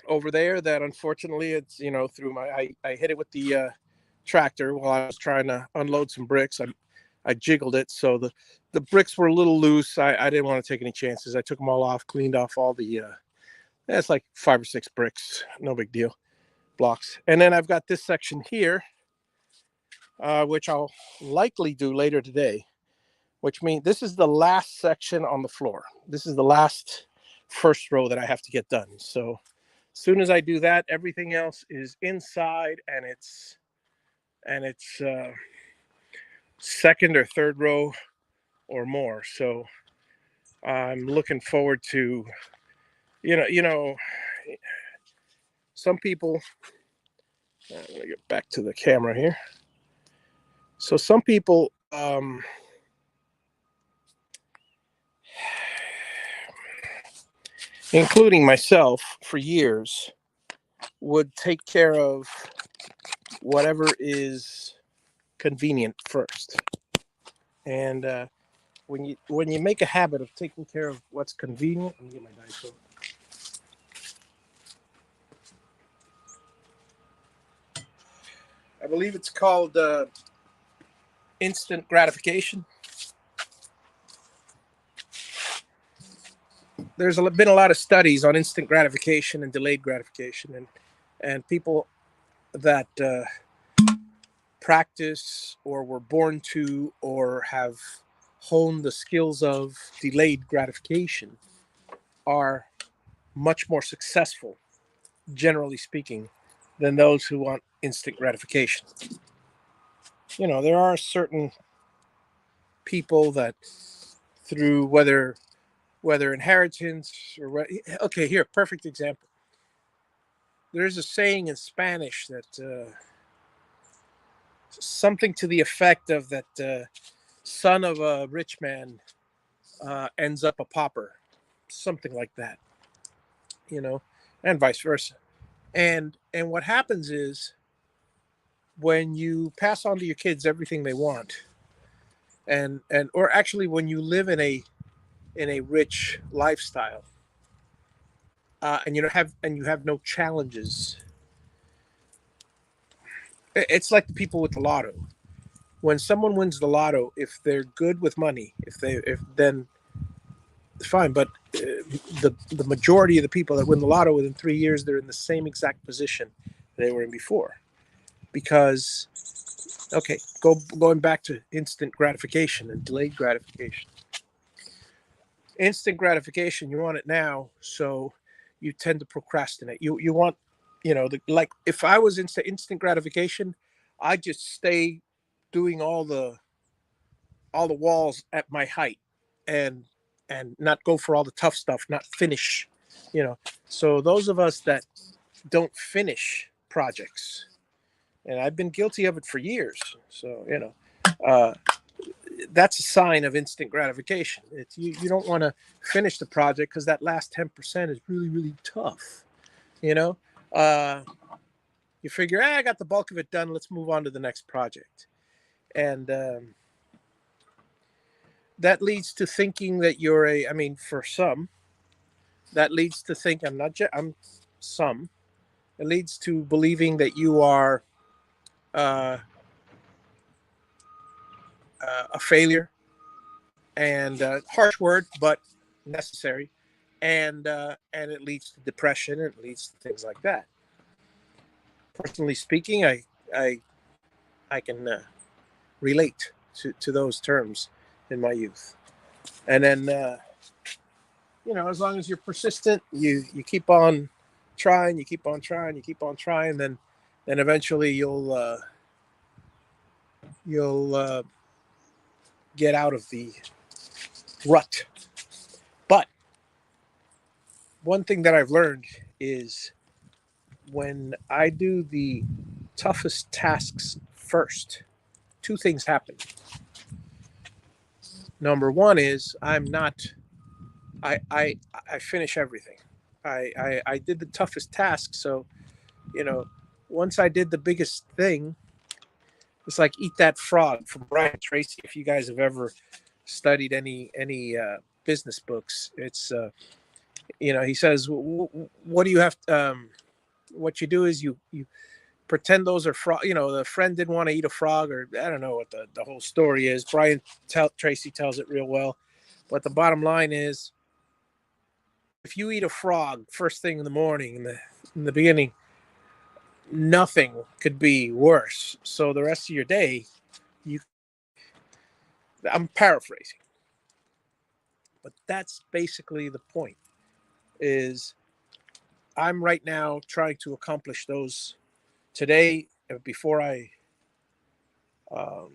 over there that unfortunately it's through I hit it with the tractor while I was trying to unload some bricks. I jiggled it, so the bricks were a little loose. I didn't want to take any chances. I took them all off, cleaned off all the it's like 5 or 6 bricks, no big deal, blocks. And then I've got this section here, which I'll likely do later today, which means this is the last section on the floor. This is the last 1st row that I have to get done. So as soon as I do that, everything else is inside, and it's 2nd or 3rd row or more. So I'm looking forward to, some people. I'm gonna get back to the camera here. So some people, including myself, for years, would take care of whatever is convenient first. And when you make a habit of taking care of what's convenient, let me get my dice. I believe it's called instant gratification. There's been a lot of studies on instant gratification and delayed gratification, and people that practice or were born to or have honed the skills of delayed gratification are much more successful, generally speaking, than those who want instant gratification. There are certain people that through whether inheritance or okay, here, perfect example. There's a saying in Spanish that something to the effect of that son of a rich man ends up a pauper, something like that, you know, and vice versa. And what happens is when you pass on to your kids everything they want, and or actually when you live in a rich lifestyle, and you have no challenges, it's like the people with the lotto. When someone wins the lotto, if they're good with money, if then fine. But the majority of the people that win the lotto within 3 years, they're in the same exact position they were in before, because okay, going back to instant gratification and delayed gratification. Instant gratification, you want it now, so you tend to procrastinate. You want, like if I was instant gratification, I just stay doing all the walls at my height, and not go for all the tough stuff, not finish, you know. So those of us that don't finish projects, and I've been guilty of it for years, so uh, that's a sign of instant gratification. It's you don't want to finish the project because that last 10% is really really tough, you know. Uh, you figure, I got the bulk of it done. Let's move on to the next project, and that leads to thinking that you're a. I mean, for some, that leads to think I'm not. I'm some. It leads to believing that you are uh, a failure, and harsh word, but necessary, and it leads to depression. It leads to things like that. Personally speaking, I I can relate to those terms in my youth, and then as long as you're persistent, you keep on trying, you keep on trying, you keep on trying, then eventually you'll get out of the rut. But one thing that I've learned is when I do the toughest tasks first, two things happen. Number one is I finish everything. I did the toughest task, so you know once I did the biggest thing, it's like Eat That Frog from Brian Tracy. If you guys have ever studied any business books, it's he says, what do you have? What you do is you pretend those are frog. The friend didn't want to eat a frog, or I don't know what the whole story is. Brian Tracy tells it real well, but the bottom line is, if you eat a frog first thing in the morning in the beginning, nothing could be worse. So the rest of your day, you I'm paraphrasing, but that's basically the point. Is I'm right now trying to accomplish those today, um,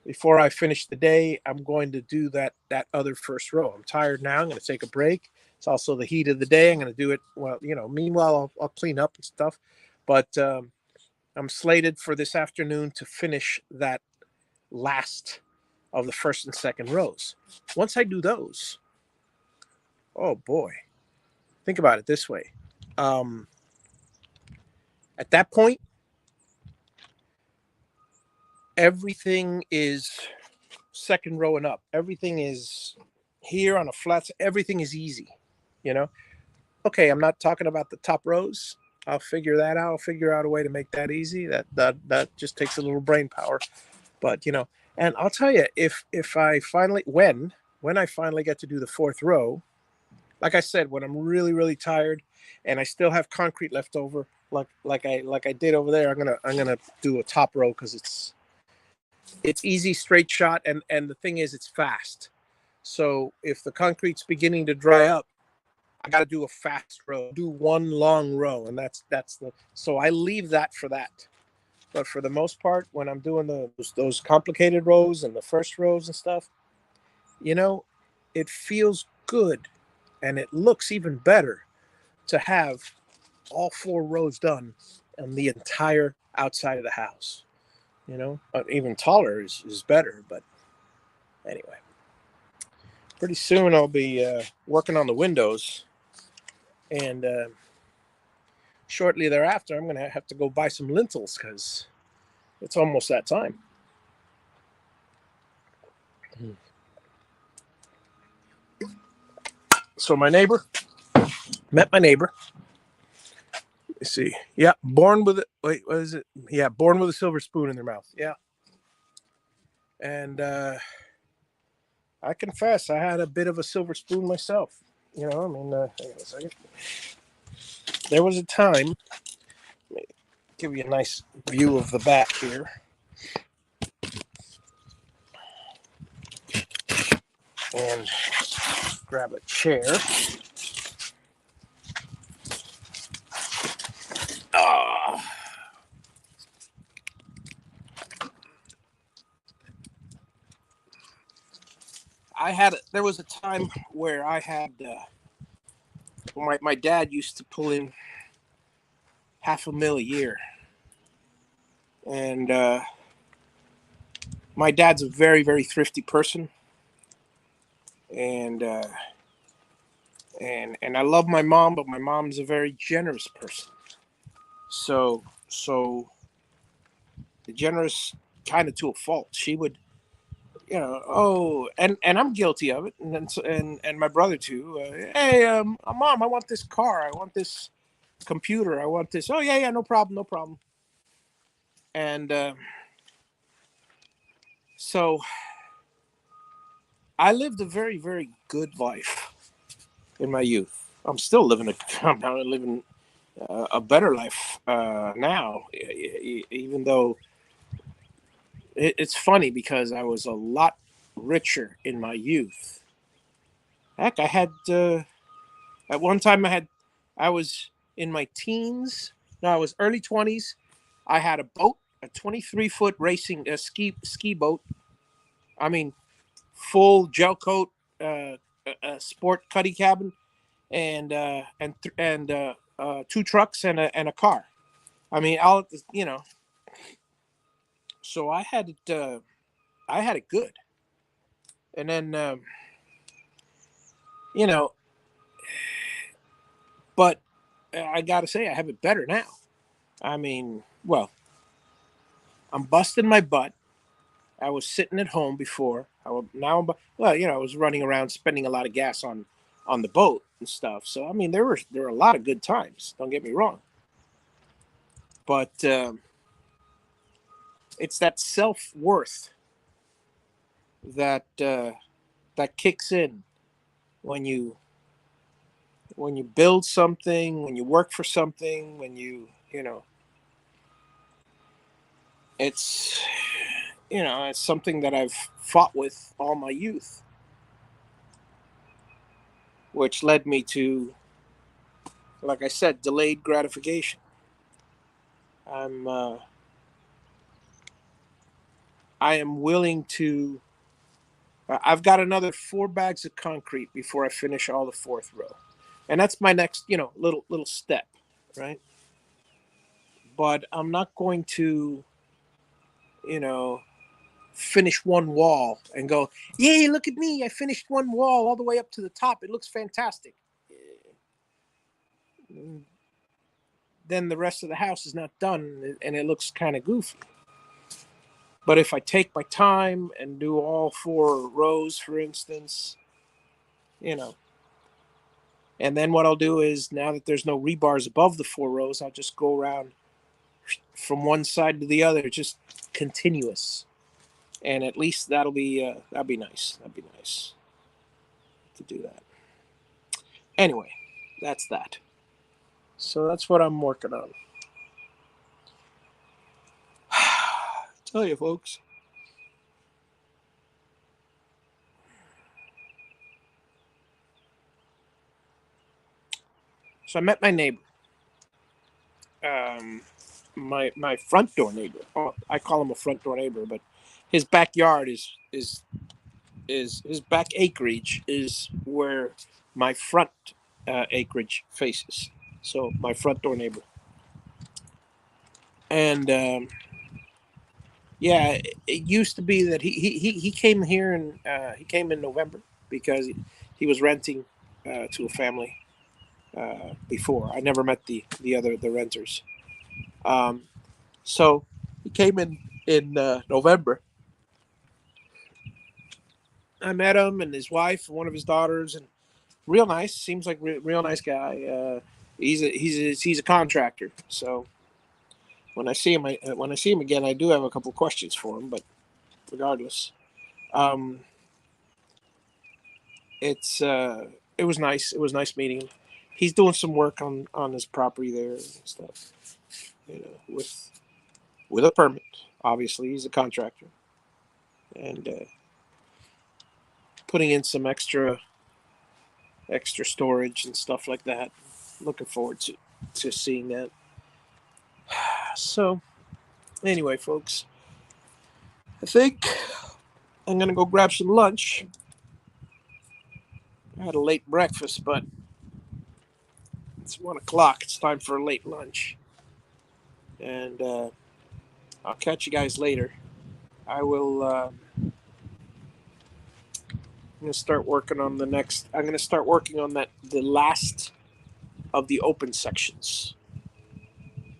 before I finish the day. I'm going to do that other first row. I'm tired now. I'm going to take a break. It's also the heat of the day. I'm going to do it. Well, meanwhile, I'll clean up and stuff. But I'm slated for this afternoon to finish that last of the first and second rows. Once I do those, oh boy, think about it this way. Um, at that point, everything is second row and up. Everything is here on a flat. Everything is easy, you know. Okay, I'm not talking about the top rows. I'll figure that out. I'll figure out a way to make that easy. That just takes a little brain power. But and I'll tell you, if I finally when I finally get to do the fourth row, like I said, when I'm really really tired and I still have concrete left over, like I did over there, I'm gonna do a top row because it's easy, straight shot, and the thing is, it's fast. So if the concrete's beginning to dry up, I got to do a fast row, do one long row, and that's the. So I leave that for that. But for the most part, when I'm doing those complicated rows and the first rows and stuff, you know, it feels good, and it looks even better to have all four rows done on the entire outside of the house. Even taller is better. But anyway, pretty soon I'll be working on the windows, and shortly thereafter I'm gonna have to go buy some lintels because it's almost that time. So met my neighbor. Let's see. Yeah, born with it. Wait, what is it? Yeah, born with a silver spoon in their mouth. Yeah, and I confess I had a bit of a silver spoon myself. Hang on a second. There was a time. Let me give you a nice view of the back here, and grab a chair. Ah. There was a time where I had my dad used to pull in $500,000 a year, and my dad's a very very thrifty person, and and I love my mom, but my mom's a very generous person. So generous kind of to a fault. She would, and I'm guilty of it, and my brother too. Hey, mom, I want this car. I want this computer. I want this. Oh yeah, yeah, no problem, no problem. And so I lived a very very good life in my youth. I'm still living I'm now living a better life now, even though it's funny because I was a lot richer in my youth. Heck, I had at one time I was in my teens. No, I was early 20s. I had a boat, a 23-foot racing ski boat. I mean, full gel coat, sport cuddy cabin, and two trucks and a car. I mean, all you know. So I had it. I had it good, and then you know, but I got to say I have it better now. I mean, well, I'm busting my butt. I was sitting at home before. Now I was running around spending a lot of gas on the boat and stuff. So I mean, there were a lot of good times. Don't get me wrong, but it's that self worth that that kicks in when you build something, when you work for something, when it's it's something that I've fought with all my youth, which led me to, like I said, delayed gratification. I'm I am willing to. I've got another 4 bags of concrete before I finish all the fourth row, and that's my next, little step, right? But I'm not going to, you know, finish one wall and go, "Yay! Look at me! I finished one wall all the way up to the top. It looks fantastic." Then the rest of the house is not done, and it looks kind of goofy. But if I take my time and do all 4 rows, for instance, you know, and then what I'll do is, now that there's no rebars above the 4 rows, I'll just go around from one side to the other, just continuous. And at least that'll be nice. That'd be nice to do that. Anyway, that's that. So that's what I'm working on. Tell you, folks. So I met my neighbor, um, my front door neighbor. Oh, I call him a front door neighbor, but his backyard is his back acreage is where my front acreage faces. So my front door neighbor, and Yeah, it used to be that he came here and he came in November because he was renting to a family before. I never met the renters. Um, so he came in November. I met him and his wife, and one of his daughters, and real nice. Seems like real nice guy. He's a contractor. So when I see him again, I do have a couple questions for him. But regardless, um, it was nice. It was nice meeting him. He's doing some work on his property there and stuff. With a permit. Obviously, he's a contractor, and putting in some extra storage and stuff like that. Looking forward to seeing that. So anyway, folks, I think I'm gonna go grab some lunch. I had a late breakfast, but it's 1 o'clock. It's time for a late lunch, and I'll catch you guys later. I will. I'm gonna start working on the next. I'm gonna start working on the last of the open sections.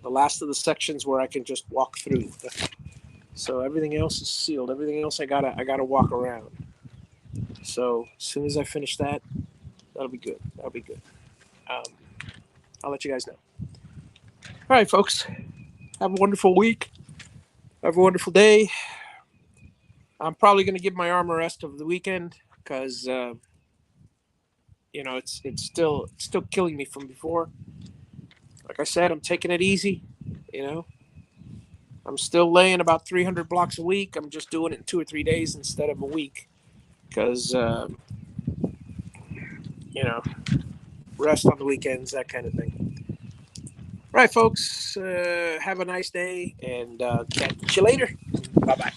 The last of the sections where I can just walk through. So everything else is sealed. Everything else I gotta walk around. So as soon as I finish that, that'll be good. That'll be good. Um, I'll let you guys know. All right, folks. Have a wonderful week. Have a wonderful day. I'm probably going to give my arm a rest over the weekend because it's still killing me from before. Like I said, I'm taking it easy. You know, I'm still laying about 300 blocks a week. I'm just doing it in 2 or 3 days instead of a week because rest on the weekends, that kind of thing. All right, folks. Have a nice day and catch you later. Bye bye.